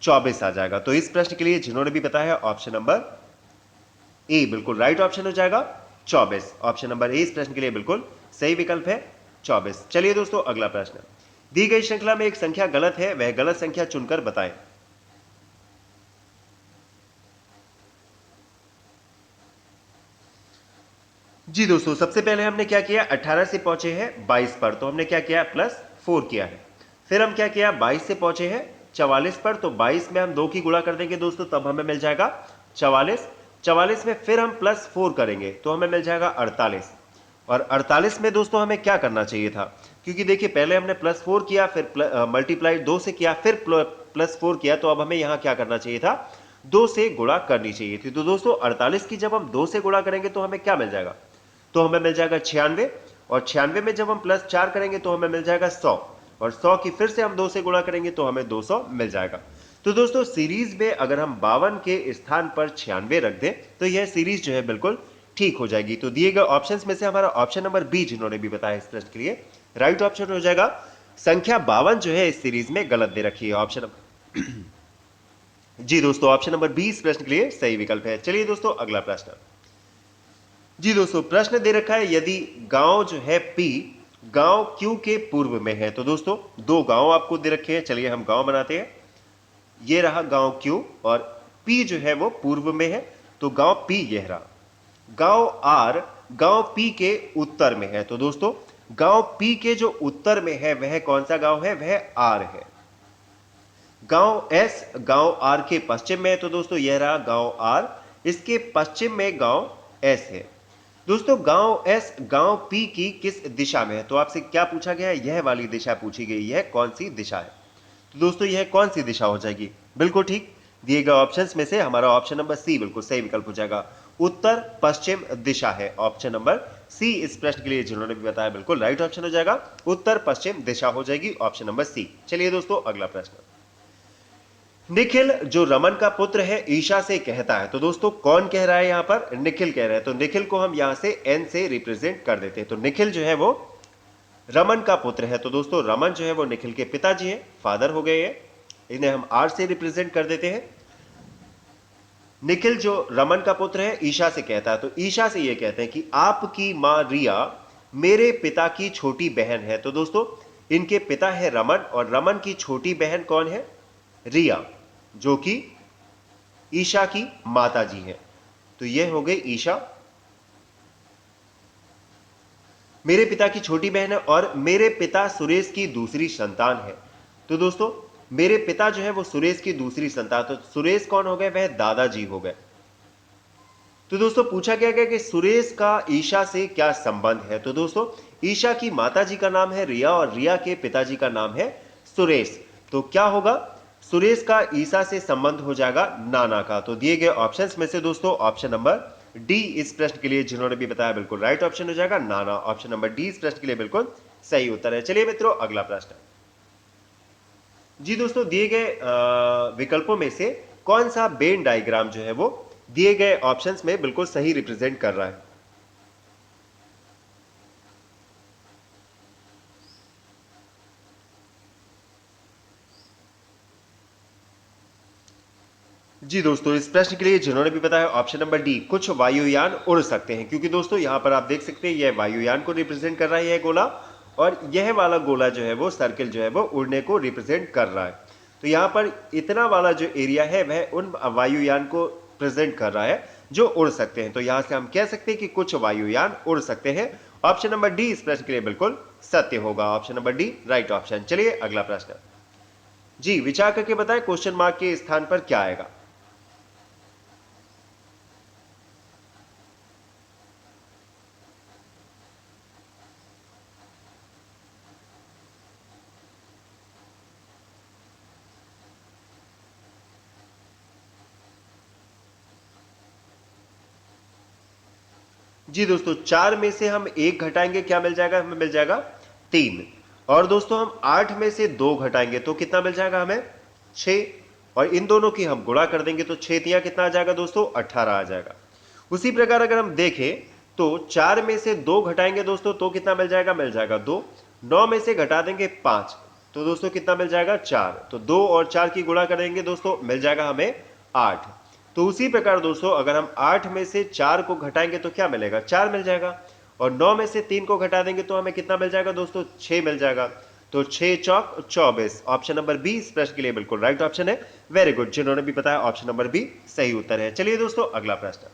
24 आ जाएगा। तो इस प्रश्न के लिए जिन्होंने भी बताया ऑप्शन नंबर ए बिल्कुल राइट ऑप्शन हो जाएगा 24। ऑप्शन नंबर ए इस प्रश्न के लिए बिल्कुल सही विकल्प है 24। चलिए दोस्तों अगला प्रश्न। दी गई श्रृंखला में एक संख्या गलत है, वह गलत संख्या चुनकर बताएं। जी दोस्तों, सबसे पहले हमने क्या किया? 18 से पहुंचे हैं 22 पर तो हमने क्या किया? +4 किया है। फिर हम क्या किया? 22 से पहुंचे हैं 44 पर तो 22 में हम 2 की गुणा कर देंगे दोस्तों तब हमें मिल जाएगा 44। 44 में फिर हम +4 करेंगे तो हमें मिल जाएगा 48। और 48 में दोस्तों हमें क्या करना चाहिए था? क्योंकि देखिए पहले हमने +4 किया, फिर मल्टीप्लाई 2 से किया, फिर +4 किया, तो अब हमें यहां क्या करना चाहिए था, 2 से गुणा करनी चाहिए थी। तो दोस्तों 48 की जब हम 2 से गुणा करेंगे तो हमें क्या मिल जाएगा, तो हमें मिल जाएगा 96, और 96 में जब हम +4 करेंगे तो हमें मिल जाएगा 100, और 100 की फिर से हम 2 से गुणा करेंगे तो हमें 200 मिल जाएगा। तो दोस्तों सीरीज में अगर हम 52 के स्थान पर 96 रख दें तो यह सीरीज जो है बिल्कुल ठीक हो जाएगी। तो दिए गए ऑप्शंस में से हमारा ऑप्शन नंबर बी जिन्होंने भी बताया इस प्रश्न के लिए राइट ऑप्शन हो जाएगा। संख्या 52 जो है इस सीरीज में गलत दे रखी है ऑप्शन जी दोस्तों, ऑप्शन नंबर 20 प्रश्न के लिए सही विकल्प है। चलिए दोस्तों अगला प्रश्न। जी दोस्तों, प्रश्न दे रखा है यदि गांव जो है पी गांव क्यू के पूर्व में है। तो दोस्तों दो गांव आपको दे रखे हैं, चलिए हम गांव बनाते हैं। ये रहा गांव क्यू और पी जो है वो पूर्व में है, तो गांव पी यह रहा। गांव आर गांव पी के उत्तर में है। तो दोस्तों गांव पी के जो उत्तर में है वह कौन सा गांव है, वह आर है। गांव एस गांव आर के पश्चिम में है। तो दोस्तों यह रहा गांव आर, इसके पश्चिम में गांव एस है। दोस्तों गांव एस गांव पी की किस दिशा में है, तो आपसे क्या पूछा गया है, यह वाली दिशा पूछी गई है, कौन सी दिशा है। तो दोस्तों यह कौन सी दिशा हो जाएगी, बिल्कुल ठीक, दिए गए ऑप्शंस में से हमारा ऑप्शन नंबर सी बिल्कुल सही विकल्प हो जाएगा। उत्तर पश्चिम दिशा है ऑप्शन नंबर सी इस प्रश्न के लिए जिन्होंने भी बताया बिल्कुल राइट ऑप्शन हो जाएगा। उत्तर पश्चिम दिशा हो जाएगी ऑप्शन नंबर सी। चलिए दोस्तों अगला प्रश्न। निखिल जो रमन का पुत्र है ईशा से कहता है। तो दोस्तों कौन कह रहा है, यहां पर निखिल कह रहा है। तो निखिल को हम यहां से एन से रिप्रेजेंट कर देते हैं। तो निखिल जो है वो रमन का पुत्र है। तो दोस्तों रमन जो है वो निखिल के पिताजी है, फादर हो गए हैं, इन्हें हम आर से रिप्रेजेंट कर देते हैं। निखिल जो रमन का पुत्र है ईशा से कहता है, तो ईशा से ये कहते हैं कि आपकी मां रिया मेरे पिता की छोटी बहन है। तो दोस्तों इनके पिता है रमन और रमन की छोटी बहन कौन है, रिया, जो कि ईशा की माता जी है। तो यह हो गई ईशा, मेरे पिता की छोटी बहन है और मेरे पिता सुरेश की दूसरी संतान है। तो दोस्तों मेरे पिता जो है वो सुरेश की दूसरी संतान, तो सुरेश कौन हो गए, वह दादाजी हो गए। तो दोस्तों पूछा गया कि सुरेश का ईशा से क्या संबंध है। तो दोस्तों ईशा की माताजी का नाम है रिया और रिया के पिताजी का नाम है सुरेश। तो क्या होगा, सुरेश का ईशा से संबंध हो जाएगा नाना का। तो दिए गए ऑप्शंस में से दोस्तों ऑप्शन नंबर डी इस प्रश्न के लिए जिन्होंने भी बताया बिल्कुल राइट ऑप्शन हो जाएगा नाना। ऑप्शन नंबर डी इस प्रश्न के लिए बिल्कुल सही उत्तर है। चलिए मित्रों अगला प्रश्न। जी दोस्तों दिए गए विकल्पों में से कौन सा वेन डायग्राम जो है वो दिए गए ऑप्शंस में बिल्कुल सही रिप्रेजेंट कर रहा है। जी दोस्तों इस प्रश्न के लिए जिन्होंने भी बताया ऑप्शन नंबर डी, कुछ वायुयान उड़ सकते हैं। क्योंकि दोस्तों यहां पर आप देख सकते हैं यह वायुयान को रिप्रेजेंट कर रहा है यह गोला, और यह वाला गोला जो है वो सर्किल जो है वो उड़ने को रिप्रेजेंट कर रहा है। तो यहां पर इतना वाला जो एरिया है वह उन वायुयान को प्रेजेंट कर रहा है जो उड़ सकते हैं। तो यहां से हम कह सकते हैं कि कुछ वायुयान उड़ सकते हैं। ऑप्शन नंबर डी इस प्रश्न के लिए बिल्कुल सत्य होगा। Option number D right option. चलिए अगला प्रश्न। जी विचार करके बताएं क्वेश्चन मार्क के स्थान पर क्या आएगा। जी दोस्तों 4 में से हम 1 घटाएंगे, क्या मिल जाएगा, हमें मिल जाएगा 3। और दोस्तों हम 8 में से 2 घटाएंगे तो कितना मिल जाएगा, हमें 6। और इन दोनों की हम गुणा कर देंगे तो 6 तिया कितना आ जाएगा दोस्तों, 18 आ जाएगा। उसी प्रकार अगर हम देखें तो 4 में से 2 घटाएंगे दोस्तों तो कितना मिल जाएगा, मिल जाएगा 2। 9 में से घटा देंगे 5 तो दोस्तों कितना मिल जाएगा, 4। तो 2 और 4 की गुणा करेंगे दोस्तों मिल जाएगा हमें 8। तो उसी प्रकार दोस्तों अगर हम 8 में से 4 को घटाएंगे तो क्या मिलेगा, 4 मिल जाएगा। और 9 में से 3 को घटा देंगे तो हमें कितना मिल जाएगा दोस्तों, 6 मिल जाएगा। तो 6 चौक 24। ऑप्शन नंबर बी इस प्रश्न के लिए बिल्कुल राइट ऑप्शन है। वेरी गुड, जिन्होंने भी बताया ऑप्शन नंबर बी सही उत्तर है। चलिए दोस्तों अगला प्रश्न।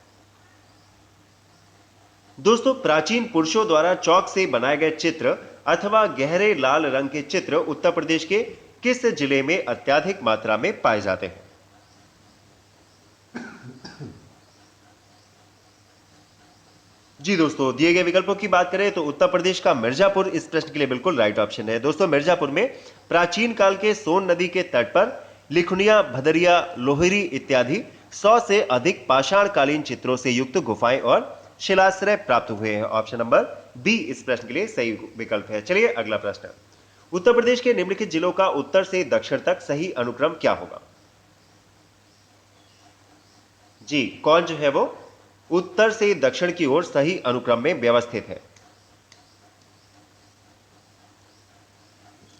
दोस्तों प्राचीन पुरुषों द्वारा चौक से बनाए गए चित्र अथवा गहरे लाल रंग के चित्र उत्तर प्रदेश के किस जिले में अत्यधिक मात्रा में पाए जाते हैं। जी दोस्तों, दिए गए विकल्पों की बात करें तो उत्तर प्रदेश का मिर्जापुर इस प्रश्न के लिए बिल्कुल राइट ऑप्शन है। दोस्तों, मिर्जापुर में प्राचीन काल के सोन नदी के तट पर लिखुनिया, भदरिया, लोहरी इत्यादि 100 से अधिक पाषाणकालीन चित्रों से युक्त गुफाएं और शिलाश्रय प्राप्त हुए हैं। ऑप्शन नंबर बी इस प्रश्न के लिए सही विकल्प है। चलिए अगला प्रश्न। उत्तर प्रदेश के निम्नलिखित जिलों का उत्तर से दक्षिण तक सही अनुक्रम क्या होगा? जी, कौन जो है वो उत्तर से दक्षिण की ओर सही अनुक्रम में व्यवस्थित है?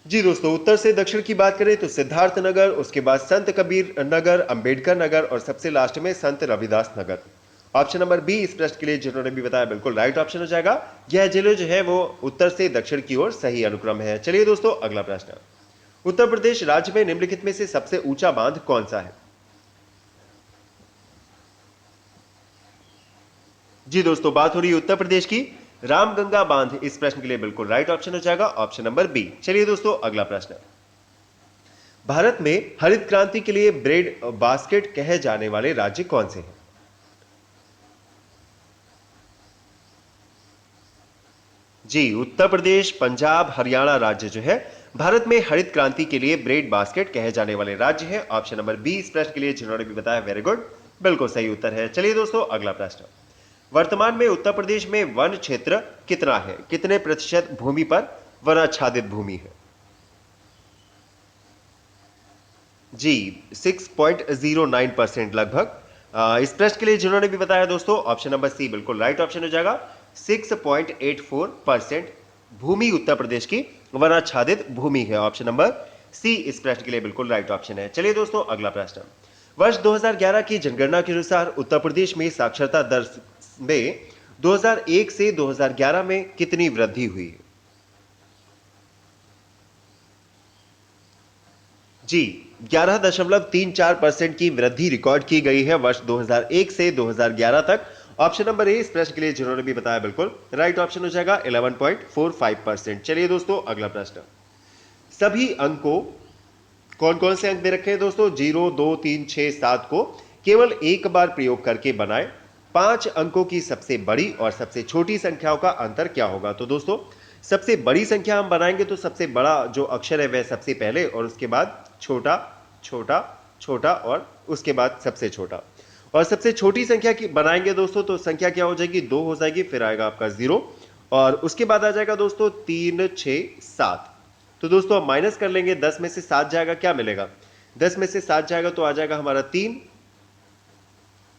जी दोस्तों, उत्तर से दक्षिण की बात करें तो सिद्धार्थ नगर, उसके बाद संत कबीर नगर, अंबेडकर नगर और सबसे लास्ट में संत Ravidas Nagar. Option number B इस प्रश्न के लिए जिन्होंने भी बताया बिल्कुल राइट ऑप्शन हो जाएगा। यह जिले जो है वो उत्तर से दक्षिण की ओर सही अनुक्रम है। चलिए दोस्तों अगला प्रश्न। उत्तर प्रदेश राज्य में निम्नलिखित में से सबसे ऊंचा बांध कौन सा है? जी दोस्तों, बात हो रही है उत्तर प्रदेश की। रामगंगा बांध इस प्रश्न के लिए बिल्कुल राइट ऑप्शन हो जाएगा, ऑप्शन नंबर बी। चलिए दोस्तों अगला प्रश्न। भारत में हरित क्रांति के लिए ब्रेड बास्केट कहे जाने वाले राज्य कौन से हैं? जी, उत्तर प्रदेश, पंजाब, हरियाणा राज्य जो है भारत में हरित क्रांति के लिए ब्रेड बास्केट कहे जाने वाले राज्य है। ऑप्शन नंबर बी इस प्रश्न के लिए जिन्होंने भी बताया वेरी गुड, बिल्कुल सही उत्तर है। चलिए दोस्तों अगला प्रश्न। वर्तमान में उत्तर प्रदेश में वन क्षेत्र कितना है? कितने प्रतिशत भूमि पर वनाच्छादित भूमि है? जी, 6.09% लगभग। इस प्रश्न के लिए जिन्होंने भी बताया दोस्तों ऑप्शन नंबर सी बिल्कुल राइट ऑप्शन हो जाएगा। 6.84% भूमि उत्तर प्रदेश की वनाच्छादित भूमि है। ऑप्शन नंबर सी इस प्रश्न के लिए बिल्कुल राइट ऑप्शन है। चलिए दोस्तों अगला प्रश्न। वर्ष 2011 की जनगणना के अनुसार उत्तर प्रदेश में साक्षरता दर में 2001 से 2011 में कितनी वृद्धि हुई? जी, 11.34% की वृद्धि रिकॉर्ड की गई है वर्ष 2001 से 2011 तक। ऑप्शन नंबर ए इस प्रश्न के लिए जिन्होंने भी बताया बिल्कुल राइट ऑप्शन हो जाएगा 11.45%। चलिए दोस्तों अगला प्रश्न। सभी अंकों कौन कौन से अंक दे रखे हैं दोस्तों? 0, 2, 3, 6, 7 को केवल एक बार प्रयोग करके बनाए। 5 अंकों की सबसे बड़ी और सबसे छोटी संख्याओं का अंतर क्या होगा? तो दोस्तों, सबसे बड़ी संख्या हम बनाएंगे तो सबसे बड़ा जो अक्षर है वह सबसे पहले और उसके बाद छोटा, छोटा, छोटा और उसके बाद सबसे छोटा। और सबसे छोटी संख्या की बनाएंगे दोस्तों तो संख्या क्या हो जाएगी? 2 हो जाएगी, फिर आएगा आपका 0 और उसके बाद आ जाएगा दोस्तों 3, 6, 7। तो दोस्तों अब माइनस कर लेंगे, 10 में से 7 जाएगा, क्या मिलेगा? 10 में से 7 जाएगा तो आ जाएगा हमारा 3।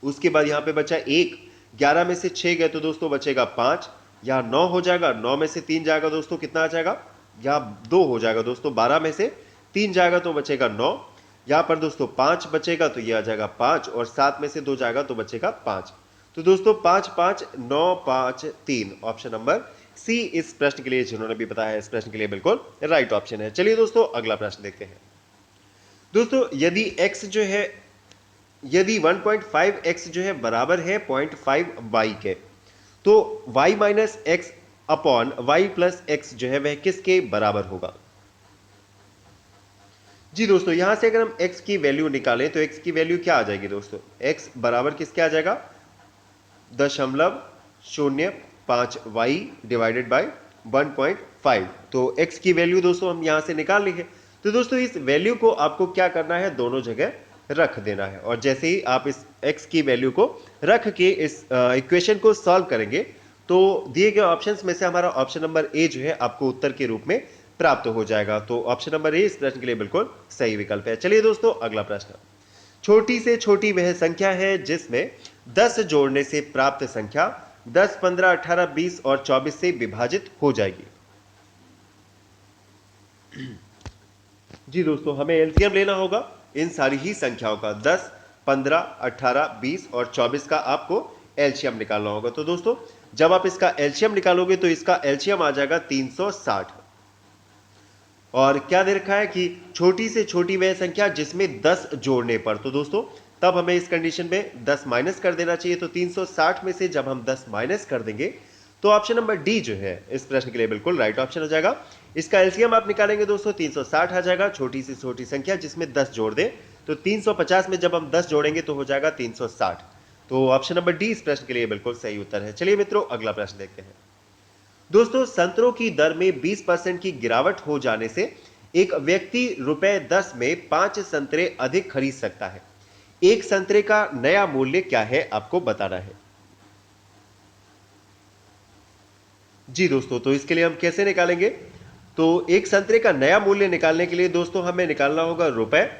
उसके बाद यहां पे बचा 1, 11 में से 6 गए तो दोस्तों बचेगा 5। यहां 9 हो जाएगा, 9 में से 3 जाएगा दोस्तों कितना आ जाएगा? यहां 2 हो जाएगा दोस्तों, 12 में से 3 जाएगा तो बचेगा 9। यहां पर दोस्तों 5 बचेगा तो ये आ जाएगा 5 और 7 में से 2 जाएगा तो बचेगा 5। तो दोस्तों 5, 5, 9, 5, 3 ऑप्शन नंबर सी इस प्रश्न के लिए जिन्होंने भी बताया इस प्रश्न के लिए बिल्कुल राइट ऑप्शन है। चलिए दोस्तों अगला प्रश्न देखते हैं। दोस्तों यदि x जो है यदि 1.5x जो है बराबर है 0.5y के तो y minus x upon y plus x जो है वह किसके बराबर होगा? जी दोस्तों, यहां से अगर हम x की वैल्यू निकालें तो x की वैल्यू क्या आ जाएगी दोस्तों? x बराबर किसके आ जाएगा? 0.05y divided by 1.5। तो x की वैल्यू दोस्तों हम यहां से निकाल ली है। तो दोस्तों इस वैल्यू को आपको क्या करना है? दोनों जगह रख देना है और जैसे ही आप इस x की वैल्यू को रख के इस इक्वेशन को सॉल्व करेंगे तो दिए गए ऑप्शंस में से हमारा ऑप्शन नंबर ए जो है आपको उत्तर के रूप में प्राप्त हो जाएगा। तो ऑप्शन नंबर ए इस प्रश्न के लिए बिल्कुल सही विकल्प है। चलिए दोस्तों अगला प्रश्न। छोटी से छोटी वह संख्या है जिसमें 10 जोड़ने से प्राप्त संख्या 10, 15, 18, 20 और 24 से विभाजित हो जाएगी। जी दोस्तों, हमें एलसीएम लेना होगा इन सारी ही संख्याओं का। 10, 15, 18, 20 और 24 का आपको एलसीएम निकालना होगा। तो दोस्तों जब आप इसका एलसीएम निकालोगे तो इसका एलसीएम आ जाएगा 360। और क्या दे रखा है कि छोटी से छोटी वह संख्या जिसमें 10 जोड़ने पर। तो दोस्तों तब हमें इस कंडीशन में 10 माइनस कर देना चाहिए। तो 360 में से जब हम 10 माइनस कर देंगे तो ऑप्शन नंबर डी जो है इस प्रश्न के लिए बिल्कुल राइट ऑप्शन हो जाएगा। इसका एलसीएम आप निकालेंगे दोस्तों 360 आ जाएगा, छोटी से छोटी संख्या जिसमें 10 जोड़ दे। तो 350 में जब हम 10 जोड़ेंगे तो हो जाएगा 360। तो ऑप्शन नंबर डी इस प्रश्न के लिए बिल्कुल सही उत्तर है। चलिए मित्रों, अगला प्रश्न देखते हैं। दोस्तों, संतरों की दर में 20% की गिरावट हो जाने से एक व्यक्ति ₹10 में 5 संतरे अधिक खरीद सकता है। एक संतरे का नया मूल्य क्या है, आपको बताना है। जी दोस्तों, तो इसके लिए हम कैसे निकालेंगे? तो एक संतरे का नया मूल्य निकालने के लिए दोस्तों हमें निकालना होगा रुपए,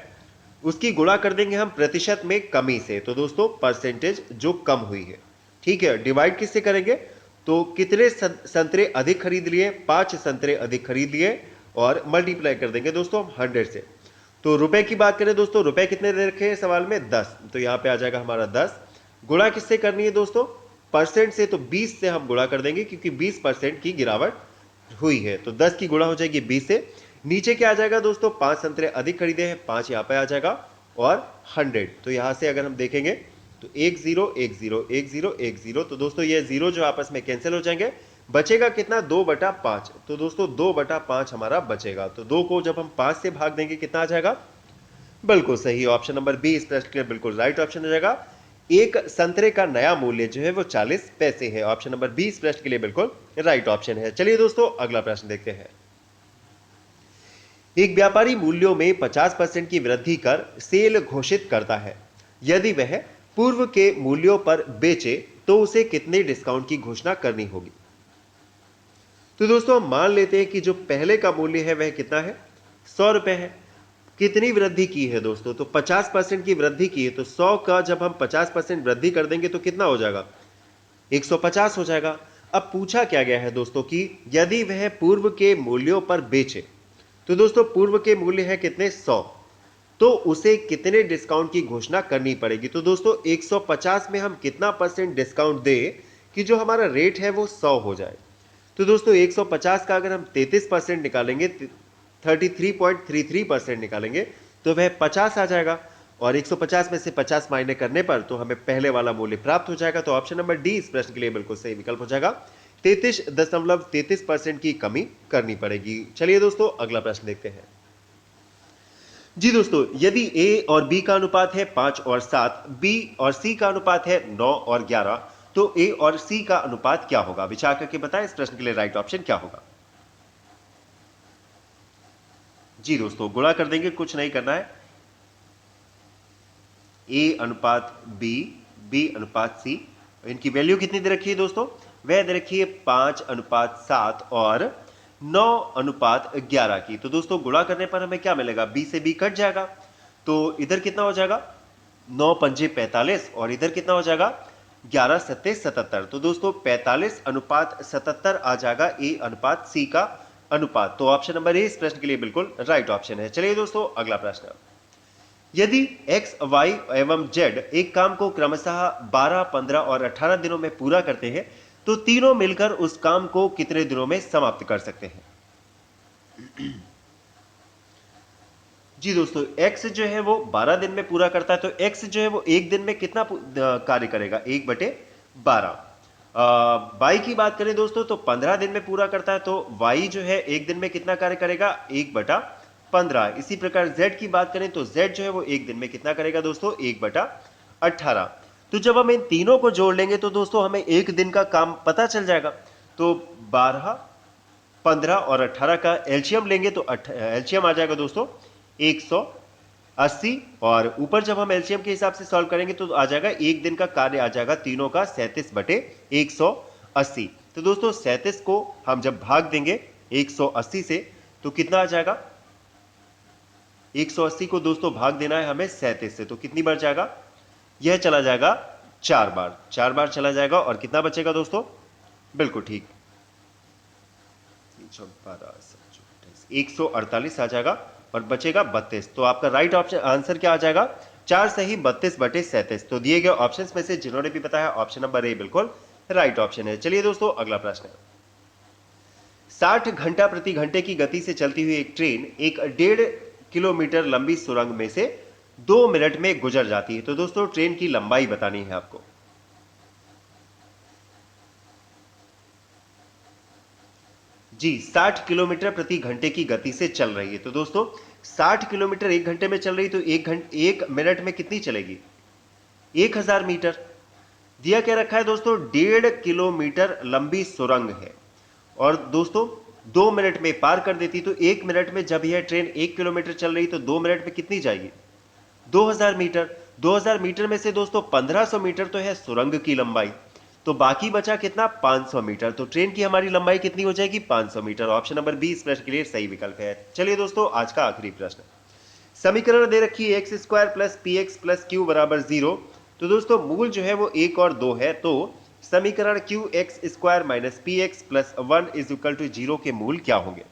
उसकी गुणा कर देंगे हम प्रतिशत में कमी से, तो दोस्तों परसेंटेज जो कम हुई है, ठीक है। डिवाइड किससे करेंगे? तो कितने संतरे अधिक खरीद लिए? 5 संतरे अधिक खरीद लिए, और मल्टीप्लाई कर देंगे दोस्तों 100 से। तो रुपए की बात करें दोस्तों, रुपए कितने दे रखे हैं सवाल में? 10, तो यहां पे आ जाएगा हमारा 10। गुणा किससे करनी है दोस्तों? परसेंट से, तो 20 से हम गुणा कर देंगे क्योंकि 20% की गिरावट हुई है, तो 10 की गुणा हो जाएगी 20 से। नीचे क्या आ जाएगा दोस्तों? 5 संतरे अधिक खरीदे हैं, 5 यहाँ पे आ जाएगा, और 100, तो यहां से अगर हम देखेंगे तो 1 0 1 0 1 0 1 0, तो दोस्तों ये जीरो जो आपस में कैंसिल हो जाएंगे, बचेगा कितना? 2/5, तो दोस्तों 2/5 हमारा बचेगा। तो 2 को जब हम 5 से भाग देंगे कितना आ जाएगा? बिल्कुल सही, ऑप्शन नंबर बी इस प्रश्न के लिए बिल्कुल राइट ऑप्शन हो जाएगा। एक संतरे का नया मूल्य जो है वो 40 पैसे है। ऑप्शन नंबर बी इस प्रश्न के लिए बिल्कुल राइट ऑप्शन है। चलिए दोस्तों, अगला प्रश्न देखते हैं। एक व्यापारी मूल्यों में 50% की वृद्धि कर सेल घोषित करता है। यदि वह पूर्व के मूल्यों पर बेचे तो उसे कितने डिस्काउंट की घोषणा करनी होगी? तो दोस्तों हम मान लेते हैं कि जो पहले का मूल्य है वह कितना है? 100 रुपए है। कितनी वृद्धि की है दोस्तों? तो 50% की वृद्धि की है, तो 100 का जब हम 50% वृद्धि कर देंगे तो कितना हो जाएगा? 150 हो जाएगा। अब पूछा क्या गया है दोस्तों कि यदि वह पूर्व के मूल्यों पर बेचे, तो दोस्तों पूर्व के मूल्य है कितने? 100, तो उसे कितने डिस्काउंट की घोषणा करनी पड़ेगी? तो दोस्तों 150 में हम कितना परसेंट डिस्काउंट दे कि जो हमारा रेट है वो 100 हो जाए? तो दोस्तों 150 का अगर हम 33% निकालेंगे, 33.33% निकालेंगे, तो वह 50 आ जाएगा, और 150 में से 50 माइनस करने पर तो हमें पहले वाला मूल्य प्राप्त हो जाएगा। तो ऑप्शन नंबर डी इस प्रश्न के लिए बिल्कुल सही विकल्प हो जाएगा। 33.33% की कमी करनी पड़ेगी। चलिए दोस्तों, अगला प्रश्न देखते हैं। जी दोस्तों, यदि ए और बी का अनुपात है 5 और 7, बी और सी का अनुपात है 9 और 11, तो ए और सी का अनुपात क्या होगा? विचार करके बताएं इस प्रश्न के लिए राइट ऑप्शन क्या होगा। जी दोस्तों, गुणा कर देंगे, कुछ नहीं करना है। ए अनुपात बी, बी अनुपात सी, इनकी वैल्यू कितनी दे रखी है दोस्तों? वह दे रखी है 5:7 और 9:11 की। तो दोस्तों गुणा करने पर हमें क्या मिलेगा? बी से बी कट जाएगा, तो इधर कितना हो जाएगा? 9 पंजे 45, और इधर कितना हो जाएगा? 11 सत्ते 77, तो दोस्तों 45:77 आ जाएगा ए अनुपात सी का अनुपात। तो ऑप्शन नंबर ए इस प्रश्न के लिए बिल्कुल राइट ऑप्शन है। चलिए दोस्तों, अगला प्रश्न। यदि x, y एवं z एक काम को क्रमशः 12, 15 और 18 दिनों में पूरा करते हैं, तो तीनों मिलकर उस काम को कितने दिनों में समाप्त कर सकते हैं? जी दोस्तों, x जो है वो 12 दिन में पूरा करता है, तो x जो है वो एक दिन में कितना कार्य करेगा? 1/12। y की बात करें दोस्तों तो 15 दिन में पूरा करता है, तो y जो है एक दिन में कितना कार्य करेगा? 1/15। इसी प्रकार z की बात करें तो z जो है वो एक दिन में कितना करेगा दोस्तों? 1/18। तो जब हम इन तीनों को जोड़ लेंगे तो दोस्तों हमें एक दिन का काम पता चल जाएगा। तो 12, 15 और 18 का एलसीएम लेंगे तो एलसीएम आ जाएगा दोस्तों 180, और ऊपर जब हम एलसीएम के हिसाब से सॉल्व करेंगे तो आ जाएगा एक दिन का कार्य आ जाएगा तीनों का 37/180। तो दोस्तों 37 को हम जब भाग देंगे 180 से तो कितना आ जाएगा? 180 को दोस्तों भाग देना है हमें 37 से, तो कितनी बार जाएगा? यह चला जाएगा 4 बार, 4 बार चला जाएगा, और कितना बचेगा दोस्तों? बिल्कुल ठीक, 148 आ जाएगा, और बचेगा 32। तो आपका राइट ऑप्शन आंसर क्या आ जाएगा? 4 सही 32/37। तो दिए गए ऑप्शंस में से जिन्होंने भी बताया ऑप्शन नंबर ए बिल्कुल राइट ऑप्शन है। चलिए दोस्तों, अगला प्रश्न है। 60 घंटा प्रति घंटे की गति से चलती हुई एक ट्रेन एक 1.5 किलोमीटर लंबी सुरंग में से 2 मिनट में गुजर जाती है। तो दोस्तों ट्रेन की लंबाई बतानी है आपको। जी, 60 किलोमीटर प्रति घंटे की गति से चल रही है, तो दोस्तों 60 किलोमीटर एक घंटे में चल रही, तो एक मिनट में कितनी चलेगी? 1000 मीटर। दिया क्या रखा है दोस्तों, 1.5 किलोमीटर लंबी सुरंग है और दोस्तों 2 मिनट में पार कर देती। तो 1 मिनट में जब यह ट्रेन 1 किलोमीटर चल रही तो 2 मिनट में कितनी जाएगी, 2000 मीटर। 2000 मीटर में से दोस्तों 1500 मीटर तो है सुरंग की लंबाई, तो बाकी बचा कितना, 500 मीटर। तो ट्रेन की हमारी लंबाई कितनी हो जाएगी, 500 मीटर। ऑप्शन नंबर बी इस प्रश्न के लिए सही विकल्प है। चलिए दोस्तों आज का आखिरी प्रश्न, समीकरण दे रखी है x square plus P x plus Q बराबर 0। तो दोस्तों मूल जो है वो 1 और 2 है, तो समीकरण q x square minus p x plus 1 is equal to 0 के मूल क्या होंगे।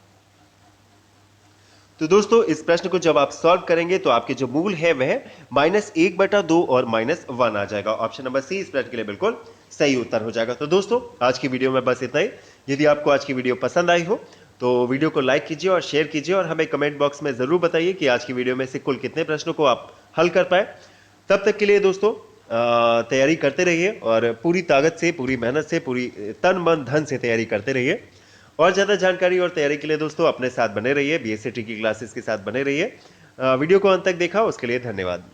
तो दोस्तों इस प्रश्न को जब आप सॉल्व करेंगे तो आपके जो मूल है वह -1/2 और -1 आ जाएगा। ऑप्शन नंबर सी इस प्रश्न के लिए बिल्कुल सही उत्तर हो जाएगा। तो दोस्तों आज की वीडियो में बस इतना ही। यदि आपको आज की वीडियो पसंद आई हो तो वीडियो को लाइक कीजिए और शेयर कीजिए और हमें कमेंट बॉक्स में जरूर बताइए कि आज की वीडियो में से कुल कितने प्रश्नों को आप हल कर पाए। तब तक के लिए दोस्तों तैयारी करते रहिए और पूरी ताकत से, पूरी मेहनत से, पूरी तन मन धन से तैयारी करते रहिए। और ज़्यादा जानकारी और तैयारी के लिए दोस्तों अपने साथ बने रहिए, बीएससी की क्लासेस के साथ बने रहिए। वीडियो को अंत तक देखा उसके लिए धन्यवाद।